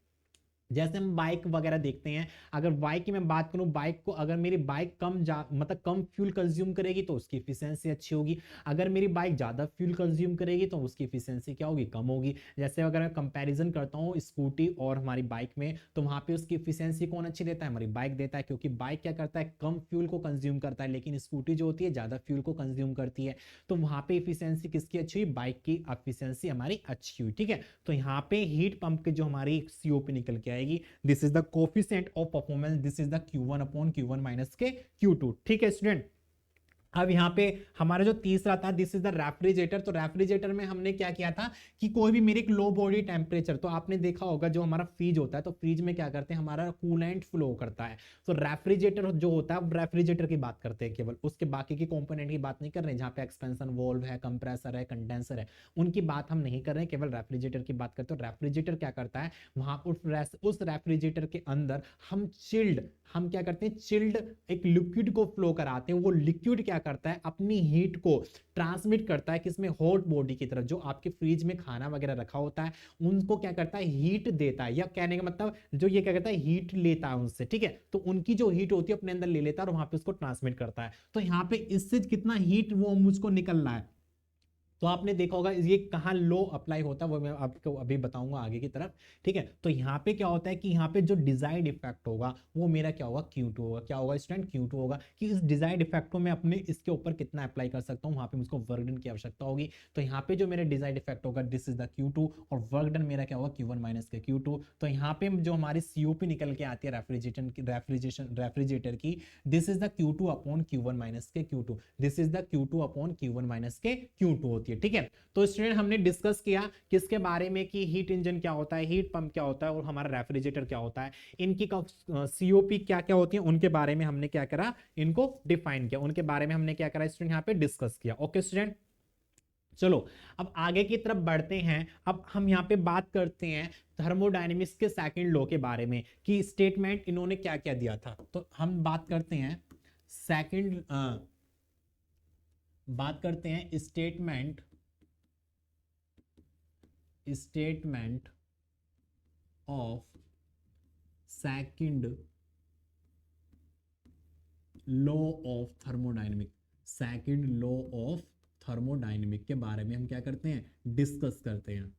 S1: जैसे हम बाइक वगैरह देखते हैं, अगर बाइक की मैं बात करूं, बाइक को अगर मेरी बाइक मतलब कम फ्यूल कंज्यूम करेगी तो उसकी एफिशिएंसी अच्छी होगी। अगर मेरी बाइक ज्यादा फ्यूल कंज्यूम करेगी तो उसकी एफिशिएंसी क्या होगी? कम होगी। जैसे अगर मैं कंपैरिजन करता हूं स्कूटी और हमारी बाइक में, तो वहां पे उसकी एफिशिएंसी कौन अच्छी देता है? हमारी बाइक देता है, क्योंकि बाइक क्या करता है? कम फ्यूल को कंज्यूम करता है, लेकिन स्कूटी जो होती है ज्यादा फ्यूल को कंज्यूम करती है। तो वहां पे एफिशिएंसी किसकी अच्छी हुई? बाइक की एफिशिएंसी हमारी अच्छी हुई। ठीक है, तो यहाँ पे हीट पंप के जो हमारी सीओपी निकल के आएगी, this is the coefficient of performance, this is the Q1 upon Q1 minus के Q2। ठीक है स्टूडेंट, अब यहाँ पे हमारा जो तीसरा था, दिस इज द रेफ्रिजरेटर। तो रेफ्रिजरेटर में हमने क्या किया था कि कोई भी मेरे एक लो बॉडी टेम्परेचर, तो आपने देखा होगा जो हमारा फ्रीज होता है, तो फ्रीज में क्या करते हैं? हमारा कूलेंट फ्लो करता है। तो रेफ्रिजरेटर जो होता है, रेफ्रिजरेटर की बात करते हैं केवल, उसके बाकी के कंपोनेंट की बात नहीं कर रहे हैं, जहाँ पे एक्सपेंशन वॉल्व है, कंप्रेसर है, कंडेंसर है, उनकी बात हम नहीं कर रहे हैं, केवल रेफ्रिजरेटर की बात करते हैं। रेफ्रिजरेटर क्या करता है? वहां उस रेफ्रिजरेटर के अंदर हम क्या करते हैं? चिल्ड एक लिक्विड को फ्लो कराते हैं। वो लिक्विड क्या करता है? अपनी हीट को ट्रांसमिट करता है किसमें? हॉट बॉडी की तरफ। जो आपके फ्रिज में खाना वगैरह रखा होता है, उनको क्या करता है? हीट देता है, या कहने का मतलब जो ये क्या करता है? हीट लेता है उनसे। ठीक है, तो उनकी जो हीट होती है अपने अंदर ले लेता है और वहां पे उसको ट्रांसमिट करता है। तो यहाँ पे इससे कितना हीट वो मुझको निकल रहा है, तो आपने देखा होगा ये कहाँ लो अप्लाई होता है, वो मैं आपको अभी बताऊंगा आगे की तरफ। ठीक है, तो यहाँ पे क्या होता है कि यहाँ पे जो डिजायर्ड इफेक्ट होगा वो मेरा क्या होगा? Q2 होगा। क्या होगा स्टूडेंट? Q2 होगा। कि इस डिजायर्ड इफेक्ट को मैं अपने इसके ऊपर कितना अप्लाई कर सकता हूँ, वहां पे मुझको वर्क डन की आवश्यकता होगी। तो यहाँ पे जो मेरे डिजायर्ड इफेक्ट होगा, दिस इज द Q2, और वर्क डन मेरा क्या होगा? Q1 माइनस के Q2। तो यहाँ पे जो हमारी सीओपी निकल के आती है रेफ्रिजरेटर की, this is the Q2 upon Q1 minus के Q2, this is the Q2 upon Q1 minus के Q2 होती है। ठीक है, तो स्टूडेंट हमने डिस्कस किया किसके बारे में कि हीट इंजन क्या होता है, हीट पंप क्या होता है, और हमारा रेफ्रिजरेटर क्या होता है, इनकी सीओपी क्या क्या होती है, उनके बारे में हमने क्या करा? इनको डिफाइन किया, उनके बारे में हमने क्या करा स्टूडेंट? यहाँ पे डिस्कस किया। ओके स्टूडेंट, चलो अब आगे की तरफ बढ़ते हैं। अब हम यहाँ पे बात करते हैं थर्मोडायनेमिक्स के सेकंड लॉ के बारे में, कि स्टेटमेंट इन्होंने क्या क्या दिया था। तो हम बात करते हैं सेकंड, बात करते हैं statement of second law of thermodynamic. Second law of thermodynamic के बारे में हम क्या करते हैं? डिस्कस करते हैं।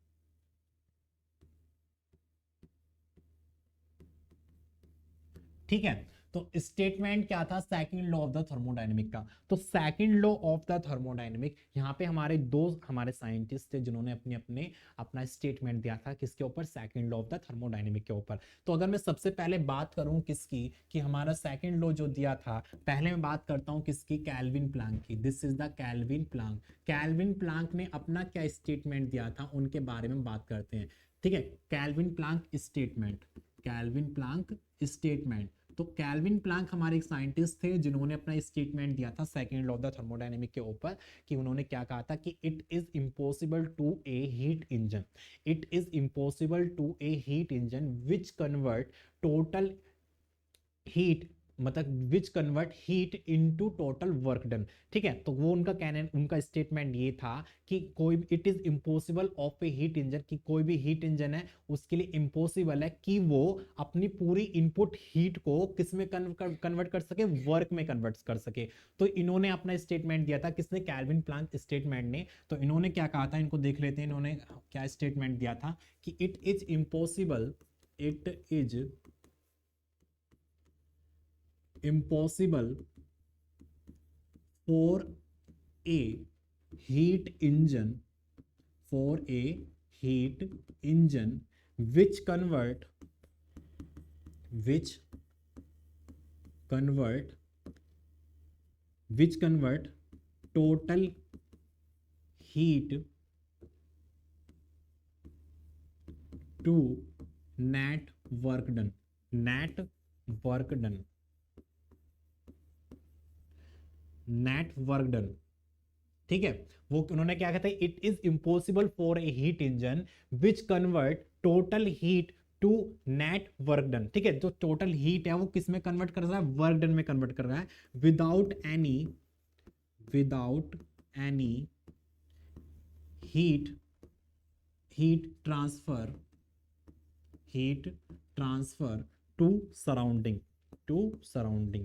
S1: ठीक है, तो स्टेटमेंट क्या था second law of the thermodynamic का? तो second law of the thermodynamic, यहां पे हमारे साइंटिस्ट थे जिन्होंने अपना स्टेटमेंट दिया था किसके ऊपर? Second law of the thermodynamic के ऊपर। तो अगर मैं सबसे पहले बात करूं किसकी, कि हमारा सेकंड लॉ जो दिया था, पहले मैं बात करता हूं किसकी? कैल्विन प्लैंक की। This is the Kelvin Planck. Kelvin Planck ने अपना क्या स्टेटमेंट दिया था, उनके बारे में बात करते हैं। ठीक है, Kelvin Planck statement, Kelvin Planck statement. तो कैल्विन प्लैंक हमारे एक साइंटिस्ट थे जिन्होंने अपना स्टेटमेंट दिया था second law of the thermodynamic के ऊपर, कि उन्होंने क्या कहा था कि it is impossible to a heat engine, it is impossible to a heat engine which convert total heat, मतलब which convert heat into total work done. ठीक है, तो वो उनका स्टेटमेंट ये था कि कोई it is impossible of A heat engine, कि कोई भी हीट इंजन है उसके लिए इम्पॉसिबल है कि वो अपनी पूरी इनपुट हीट को किस में कन्वर्ट कर सके? वर्क में कन्वर्ट कर सके। तो इन्होंने अपना स्टेटमेंट दिया था, किसने? कैल्विन प्लैंक स्टेटमेंट ने। तो इन्होंने क्या कहा था, इनको देख लेते हैं इन्होंने क्या स्टेटमेंट दिया था, कि it is impossible for a heat engine for a heat engine which convert total heat to net work done, net work done, net work done। ठीक है, वो उन्होंने क्या कहता है, it is impossible for a heat engine which convert total heat to net work done. ठीक है, जो टोटल हीट है वो किस में कन्वर्ट कर रहा है, वर्क डन में कन्वर्ट कर रहा है, without any heat transfer to surrounding.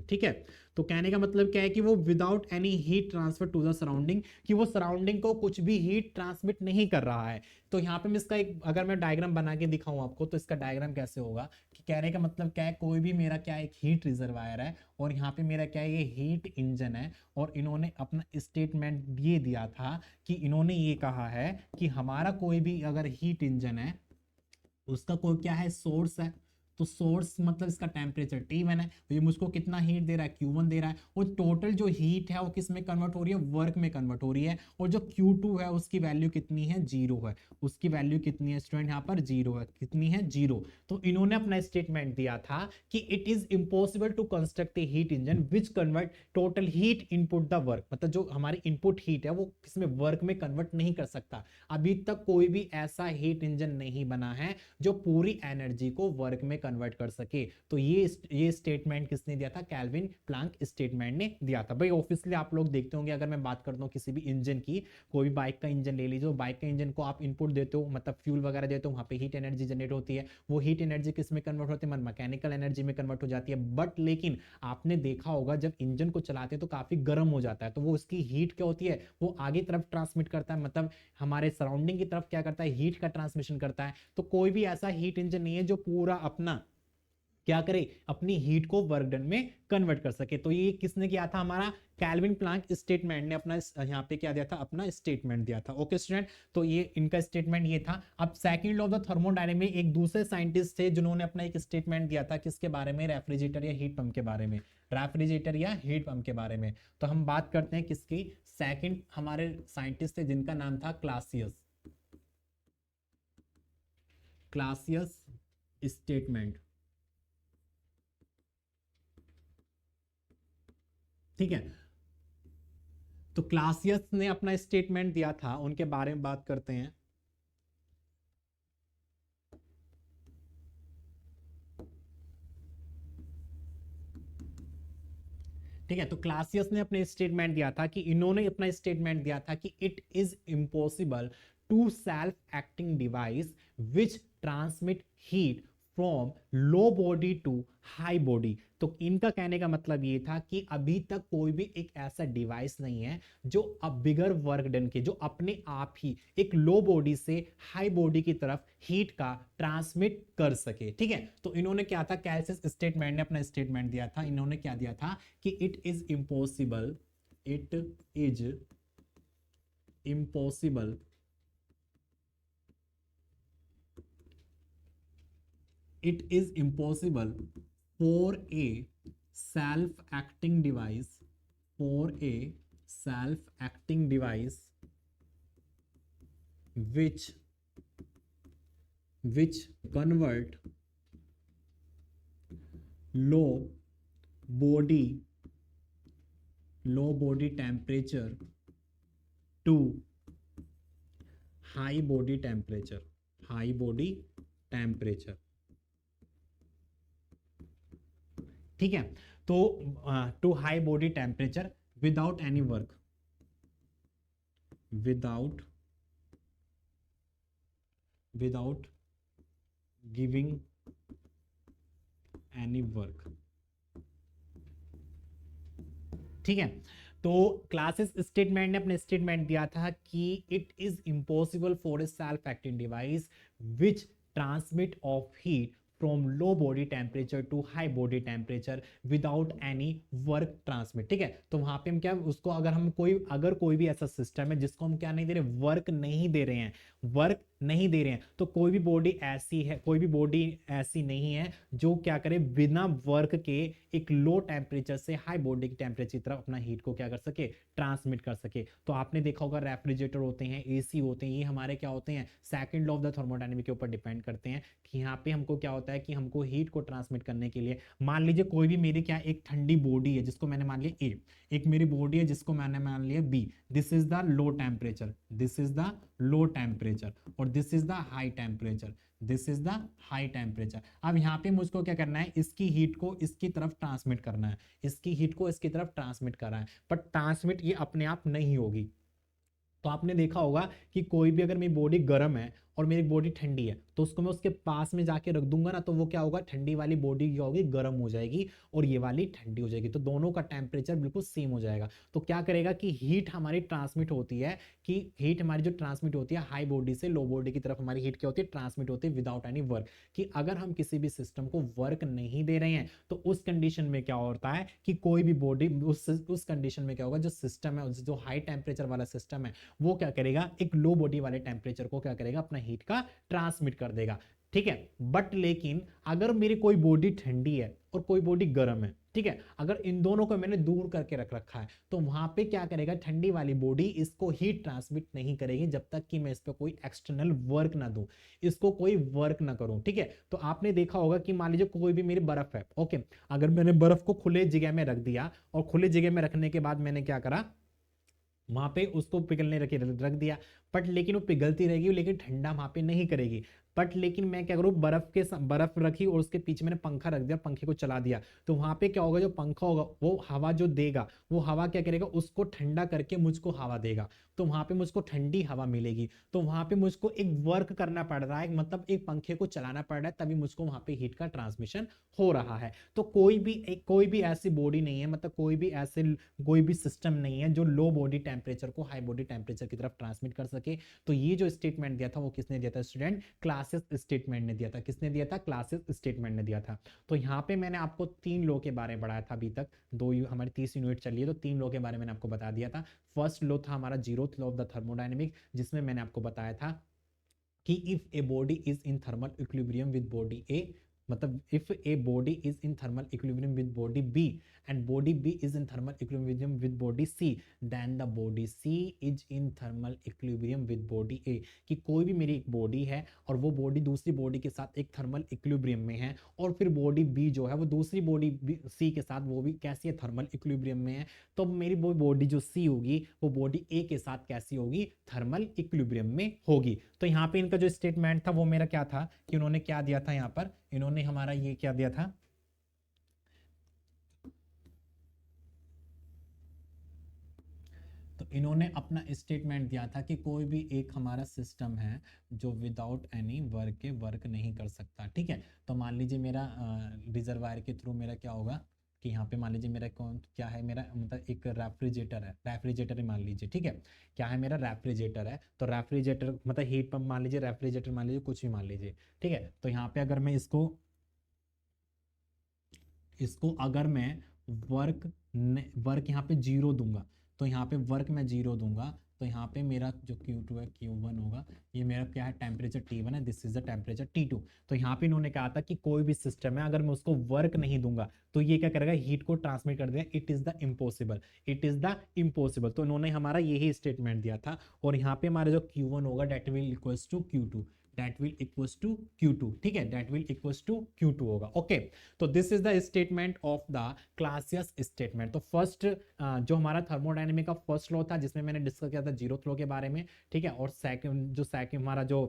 S1: ठीक है, तो कहने का मतलब क्या है कि वो without any heat transfer to the surrounding, कि वो सराउंडिंग को कुछ भी हीट ट्रांसमिट नहीं कर रहा है। तो यहाँ पे मैं इसका एक अगर मैं डायग्राम बना के दिखाऊं आपको, तो इसका डायग्राम कैसे होगा कि कहने का मतलब क्या है, कोई भी मेरा क्या है, एक हीट रिजर्वायर है और यहाँ पे मेरा क्या है, ये हीट इंजन है, और इन्होंने अपना स्टेटमेंट ये दिया था कि इन्होंने ये कहा है कि हमारा कोई भी अगर हीट इंजन है, उसका कोई क्या है, सोर्स है, तो सोर्स मतलब इसका टेम्परेचर T1 है, तो ये मुझको कितना हीट दे रहा है, Q1 दे रहा है, और टोटल जो हीट है वो किस में कन्वर्ट हो रही है, वर्क में कन्वर्ट हो रही है, और जो Q2 है उसकी वैल्यू कितनी है, 0 है, उसकी वैल्यू कितनी है स्टूडेंट, यहाँ पर 0 है, कितनी है, 0। तो इन्होंने अपना स्टेटमेंट दिया था कि it is impossible to construct a heat engine which convert total heat input the work, मतलब जो हमारी इनपुट हीट है वो किसमें, वर्क में कन्वर्ट नहीं कर सकता। अभी तक कोई भी ऐसा हीट इंजन नहीं बना है जो पूरी एनर्जी को वर्क में कन्वर्ट कर सके। तो ये स्टेटमेंट किसने दिया था, केल्विन प्लैंक स्टेटमेंट ने दिया था। भाई ऑब्वियसली आप लोग देखते होंगे, अगर मैं बात करता हूँ किसी भी इंजन की, कोई भी बाइक का इंजन ले लीजिए, बाइक के इंजन को आप इनपुट देते हो, मतलब फ्यूल वगैरह देते हो, वहां पे हीट एनर्जी जनरेट होती है, वो हीट एनर्जी किस में कन्वर्ट होती है, मैकेनिकल एनर्जी में कन्वर्ट हो जाती है। बट लेकिन आपने देखा होगा जब इंजन को चलाते हैं तो काफी गर्म हो जाता है, तो वो उसकी हीट क्या होती है, वो आगे तरफ ट्रांसमिट करता है, मतलब हमारे सराउंडिंग की तरफ क्या करता है, हीट का ट्रांसमिशन करता है। तो कोई भी ऐसा हीट इंजन नहीं है जो पूरा अपना क्या करे, अपनी हीट को वर्क डन में कन्वर्ट कर सके। तो ये किसने किया था, हमारा केल्विन प्लैंक स्टेटमेंट ने अपना यहाँ पे क्या दिया था, अपना स्टेटमेंट दिया था। ओके स्टूडेंट, तो ये इनका स्टेटमेंट ये था। अब second law of the thermodynamics में एक दूसरे साइंटिस्ट थे जिन्होंने अपना एक स्टेटमेंट दिया था, किसके बारे में, रेफ्रिजरेटर या हीट पंप के बारे में, रेफ्रिजरेटर या हीट पंप के बारे में। तो हम बात करते हैं किसकी, सेकंड हमारे साइंटिस्ट थे जिनका नाम था क्लासियस स्टेटमेंट। ठीक है, तो क्लासियस ने अपना स्टेटमेंट दिया था, उनके बारे में बात करते हैं। ठीक है, तो क्लासियस ने अपने स्टेटमेंट दिया था कि इन्होंने अपना स्टेटमेंट दिया था कि it is impossible to self acting device which transmit heat from low body to high body. तो इनका कहने का मतलब ये था कि अभी तक कोई भी एक ऐसा डिवाइस नहीं है जो अब बिगर वर्क डन के, जो अपने आप ही एक लो बॉडी से हाई बॉडी की तरफ हीट का ट्रांसमिट कर सके। ठीक है, तो इन्होंने क्या था, कैल्सियस स्टेटमेंट ने अपना स्टेटमेंट दिया था, इन्होंने क्या दिया था कि it is impossible it is impossible for a self-acting device which convert low body temperature to high body temperature ठीक है, तो to high body temperature without any work, without giving any work. ठीक है, तो क्लासेस स्टेटमेंट ने अपने स्टेटमेंट दिया था कि it is impossible for a self acting device which transmit of heat from low body temperature to high body temperature without any work transmit. ठीक है, तो वहां पे हम क्या, उसको अगर कोई भी ऐसा सिस्टम है जिसको हम क्या नहीं दे रहे, वर्क नहीं दे रहे हैं, वर्क नहीं दे रहे हैं। तो कोई भी बॉडी ऐसी है, कोई भी बॉडी ऐसी नहीं है जो क्या करे बिना वर्क के एक लो टेम्परेचर से हाई बॉडी की टेम्परेचर की तरफ अपना हीट को क्या कर सके, ट्रांसमिट कर सके। तो आपने देखा होगा रेफ्रिजरेटर होते हैं, एसी होते हैं, ये हमारे क्या होते हैं, second law of the thermodynamic के ऊपर डिपेंड करते हैं कि यहाँ पे हमको क्या होता है कि हमको हीट को ट्रांसमिट करने के लिए, मान लीजिए कोई भी मेरी क्या एक ठंडी बॉडी है जिसको मैंने मान लिया ए, एक मेरी बॉडी है जिसको मैंने मान लिया B, this is the low temperature, this is the low temperature, और this is the high temperature, this is the high temperature. अब यहाँ पे मुझको क्या करना है, इसकी हीट को इसकी तरफ ट्रांसमिट करना है, इसकी हीट को इसकी तरफ ट्रांसमिट करना है, बट ट्रांसमिट ये अपने आप नहीं होगी। तो आपने देखा होगा कि कोई भी अगर मेरी बॉडी गर्म है और मेरी बॉडी ठंडी है तो उसको मैं उसके पास में जाके रख दूंगा ना, तो वो क्या होगा, ठंडी वाली बॉडी क्या होगी, गर्म हो जाएगी और ये वाली ठंडी हो जाएगी, तो दोनों का टेम्परेचर बिल्कुल सेम हो जाएगा। तो क्या करेगा कि हीट हमारी ट्रांसमिट होती है, कि हीट हमारी जो ट्रांसमिट होती है हाई बॉडी से लो बॉडी की तरफ, हमारी हीट क्या होती है, ट्रांसमिट होती है विदाउट एनी वर्क। कि अगर हम किसी भी सिस्टम को वर्क नहीं दे रहे हैं तो उस कंडीशन में क्या होता है कि कोई भी बॉडी उस कंडीशन में क्या होगा, जो सिस्टम है, जो हाई टेम्परेचर वाला सिस्टम है, वो क्या करेगा, एक लो बॉडी वाले टेम्परेचर को क्या करेगा, अपना हीट का ट्रांसमिट कर देगा। ठीक है, बट लेकिन अगर मेरी कोई बॉडी ठंडी है और कोई बॉडी गर्म है, ठीक है, अगर इन दोनों को मैंने दूर करके रख रखा है तो वहां पे क्या करेगा, ठंडी वाली बॉडी इसको हीट ट्रांसमिट नहीं करेगी जब तक कि मैं इस पे कोई एक्सटर्नल वर्क ना दूं, इसको कोई वर्क ना करूं। ठीक है, तो आपने देखा होगा कि मान लीजिए कोई भी मेरी बर्फ है, ओके, अगर मैंने बर्फ को खुले जगह में रख दिया और खुले जगह में रखने के बाद मैंने क्या करा, वहां पे उसको पिघलने रख दिया, बट लेकिन वो पिघलती रहेगी लेकिन ठंडा वहां पे नहीं करेगी। बट लेकिन मैं क्या करूं, बर्फ रखी और उसके पीछे मैंने पंखा रख दिया, पंखे को चला दिया, तो वहां पे क्या होगा, जो पंखा होगा वो हवा जो देगा, वो हवा क्या करेगा, उसको ठंडा करके मुझको हवा देगा, तो वहां पे मुझको ठंडी हवा मिलेगी। तो वहां पे मुझको एक वर्क करना पड़ रहा है, मतलब एक पंखे को चलाना पड़ रहा है, तभी मुझको वहां पे हीट का ट्रांसमिशन हो रहा है। तो कोई भी ऐसी बॉडी नहीं है, मतलब कोई भी सिस्टम नहीं है जो लो बॉडी टेम्परेचर को हाई बॉडी टेम्परेचर की तरफ ट्रांसमिट कर सके। तो ये जो स्टेटमेंट दिया था वो किसने दिया था स्टूडेंट, क्लासेस स्टेटमेंट ने दिया था। किसने दिया था, क्लासेस स्टेटमेंट ने दिया था। तो यहाँ पे मैंने आपको 3 लॉ के बारे में पढ़ाया था, अभी तक हमारी 30 यूनिट चली है, तो 3 लॉ के बारे में मैंने आपको बता दिया था। फर्स्ट लॉ था हमारा zeroth law of the thermodynamic, जिसमें मैंने आपको बताया था कि if a body is in thermal equilibrium with body A, मतलब if a body is in thermal equilibrium with body B and body B is in thermal equilibrium with body C, then the body C is in thermal equilibrium with body A. कि कोई भी मेरी एक बॉडी है और वो बॉडी दूसरी बॉडी के साथ एक थर्मल इक्विलिब्रियम में है, और फिर बॉडी बी जो है वो दूसरी बॉडी सी के साथ वो भी कैसी है, थर्मल इक्विलिब्रियम में है, तो मेरी वो बॉडी जो सी होगी वो बॉडी ए के साथ कैसी होगी, थर्मल इक्विलिब्रियम में होगी। तो यहाँ पे इनका जो स्टेटमेंट था वो मेरा क्या था कि उन्होंने क्या दिया था, यहाँ पर इन्होंने हमारा ये क्या दिया था, तो इन्होंने अपना स्टेटमेंट दिया था कि कोई भी एक हमारा सिस्टम है जो विदाउट एनी वर्क के वर्क नहीं कर सकता। ठीक है, तो मान लीजिए मेरा रिजर्वायर के थ्रू मेरा क्या होगा कि यहाँ पे मान लीजिए मेरा कौन क्या है, मेरा मतलब एक रेफ्रिजरेटर है, रेफ्रिजरेटर ही मान लीजिए। ठीक है, क्या है, मेरा रेफ्रिजरेटर है, तो रेफ्रिजरेटर मतलब हीट पंप मान लीजिए, रेफ्रिजरेटर मान लीजिए, कुछ भी मान लीजिए। ठीक है, तो यहाँ पे अगर मैं इसको इसको अगर मैं वर्क वर्क यहाँ पे 0 दूंगा, तो यहाँ पे वर्क मैं 0 दूंगा, तो यहाँ पे मेरा जो Q2 है Q1 होगा, ये मेरा क्या है, टेम्परेचर T1 है, this is the temperature T2। तो यहाँ पे इन्होंने कहा था कि कोई भी सिस्टम है अगर मैं उसको वर्क नहीं दूंगा तो ये क्या करेगा, हीट को ट्रांसमिट कर देगा, it is the impossible, it is the impossible. तो इन्होंने हमारा यही स्टेटमेंट दिया था, और यहाँ पे हमारा जो Q1 होगा that will equals to Q2, that will equals to Q2। ठीक है, that will equals to Q2 होगा। ओके, तो this is the statement of the Clausius statement. तो फर्स्ट जो हमारा थर्मोडायनेमिक का फर्स्ट लॉ था जिसमें मैंने डिस्कस किया था जीरोथ लॉ के बारे में। ठीक है, और सेकंड हमारा जो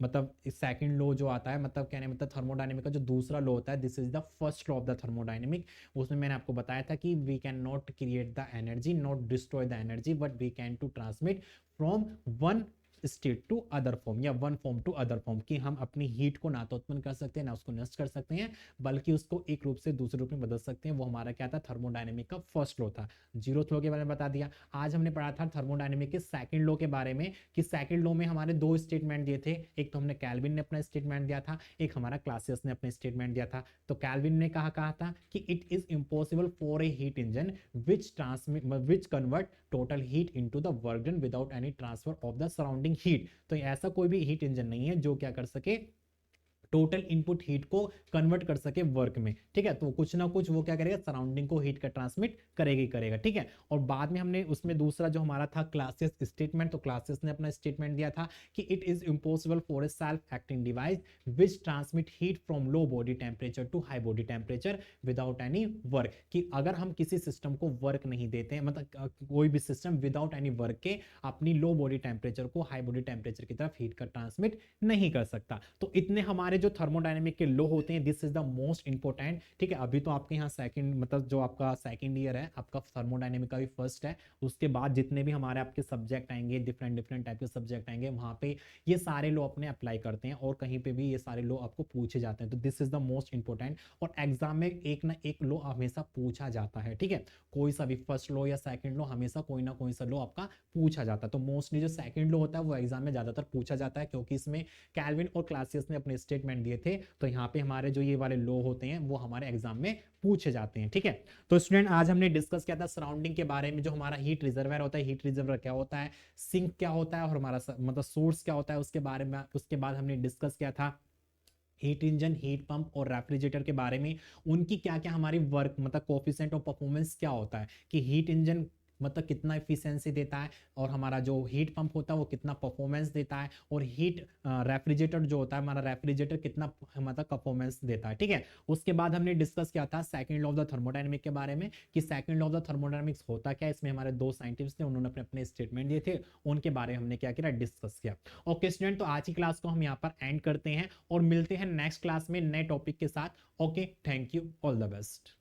S1: मतलब सेकंड लॉ जो आता है, मतलब कहने मतलब थर्मोडायनेमिक का जो दूसरा लॉ होता है, this is the first law of the thermodynamic. उसमें मैंने आपको बताया था कि we can not create the energy, not destroy the energy, but we can to transmit from one state to other form या one form to other form, कि हम अपनी हीट को ना तो उत्पन्न कर सकते हैं ना उसको नष्ट कर सकते हैं, बल्कि उसको एक रूप से दूसरे रूप में बदल सकते हैं। वो हमारा क्या था, थर्मोडायनेमिक का फर्स्ट लॉ था। जीरोथ लॉ के बारे में बता दिया। आज हमने पढ़ा था थर्मोडायनेमिक के सेकंड लॉ के बारे में, कि सेकंड लॉ में हमारे 2 स्टेटमेंट दिए थे, एक तो हमने कैल्विन ने अपना स्टेटमेंट दिया था, एक हमारा क्लासियस ने अपना स्टेटमेंट दिया था। तो कैल्विन ने कहा था कि it is impossible for a heat engine which convert total heat into the work done without any transfer of the surrounding surrounding heat. तो ऐसा कोई भी हीट इंजन नहीं है जो क्या कर सके, टोटल इनपुट हीट को कन्वर्ट कर सके वर्क में, ठीक है। तो कुछ ना कुछ वो क्या करेगा, सराउंडिंग को हीट का ट्रांसमिट करेगा ही करेगा, ठीक है। और बाद में हमने उसमें दूसरा जो हमारा था क्लासेस स्टेटमेंट, तो क्लासेस ने अपना स्टेटमेंट दिया था कि it is impossible for a self acting device which transmit heat from low body temperature to high body temperature without any work, कि अगर हम किसी सिस्टम को वर्क नहीं देते हैं, मतलब कोई भी सिस्टम विदाउट एनी वर्क के अपनी लो बॉडी टेम्परेचर को हाई बॉडी टेम्परेचर की तरफ हीट का ट्रांसमिट नहीं कर सकता। तो इतने हमारे जो थर्मोडायनेमिक के लॉ होते हैं, this is the most important, ठीक है। अभी तो आपके यहाँ सेकंड, मतलब जो आपका सेकंड ईयर है, आपका थर्मोडायनेमिक का भी फर्स्ट है, उसके बाद जितने भी हमारे आपके सब्जेक्ट आएंगे, डिफरेंट डिफरेंट टाइप के सब्जेक्ट आएंगे, वहां पे ये सारे लॉ अपने अप्लाई करते हैं और कहीं पे भी ये सारे लॉ आपको पूछे जाते हैं। तो this is the most important, और एग्जाम में एक ना एक लॉ हमेशा पूछा जाता है, ठीक है। कोई सा भी फर्स्ट लॉ या सेकंड लॉ, हमेशा कोई ना कोई सा लॉ आपका पूछा जाता है। तो मोस्टली जो सेकंड लॉ होता है वो एग्जाम में ज्यादातर पूछा जाता है, क्योंकि इसमें कैल्विन और क्लासियस ने अपने स्टेटमेंट दिए थे। तो यहाँ पे हमारे जो ये वाले लॉ होते हैं वो हमारे एग्जाम में पूछे जाते हैं, ठीक है। तो स्टूडेंट आज हमने डिस्कस किया था सराउंडिंग के बारे में, जो हमारा हीट रिजर्वायर होता है, हीट रिजर्वायर क्या होता है, सिंक क्या होता है, और हमारा मतलब सोर्स क्या होता है, उसके बारे में। उसके बाद हमने डिस्कस किया था हीट इंजन, हीट पंप और रेफ्रिजरेटर के बारे में, उनकी क्या क्या हमारी वर्क मतलब कोफिशिएंट ऑफ परफॉर्मेंस क्या होता है, कि हीट इंजन मतलब कितना एफिशिएंसी देता है, और हमारा जो हीट पंप होता है वो कितना परफॉर्मेंस देता है, और हीट रेफ्रिजरेटर जो होता है हमारा रेफ्रिजरेटर कितना मतलब परफॉर्मेंस देता है, ठीक है। उसके बाद हमने डिस्कस किया था second law of the thermodynamic के बारे में, कि second law of the thermodynamics होता क्या है। इसमें हमारे दो साइंटिस्ट थे, उन्होंने अपने अपने स्टेटमेंट दिए थे, उनके बारे में हमने क्या किया, डिस्कस किया। ओके स्टूडेंट, तो आज की क्लास को हम यहाँ पर एंड करते हैं और मिलते हैं नेक्स्ट क्लास में नए टॉपिक के साथ। Okay, thank you, all the best.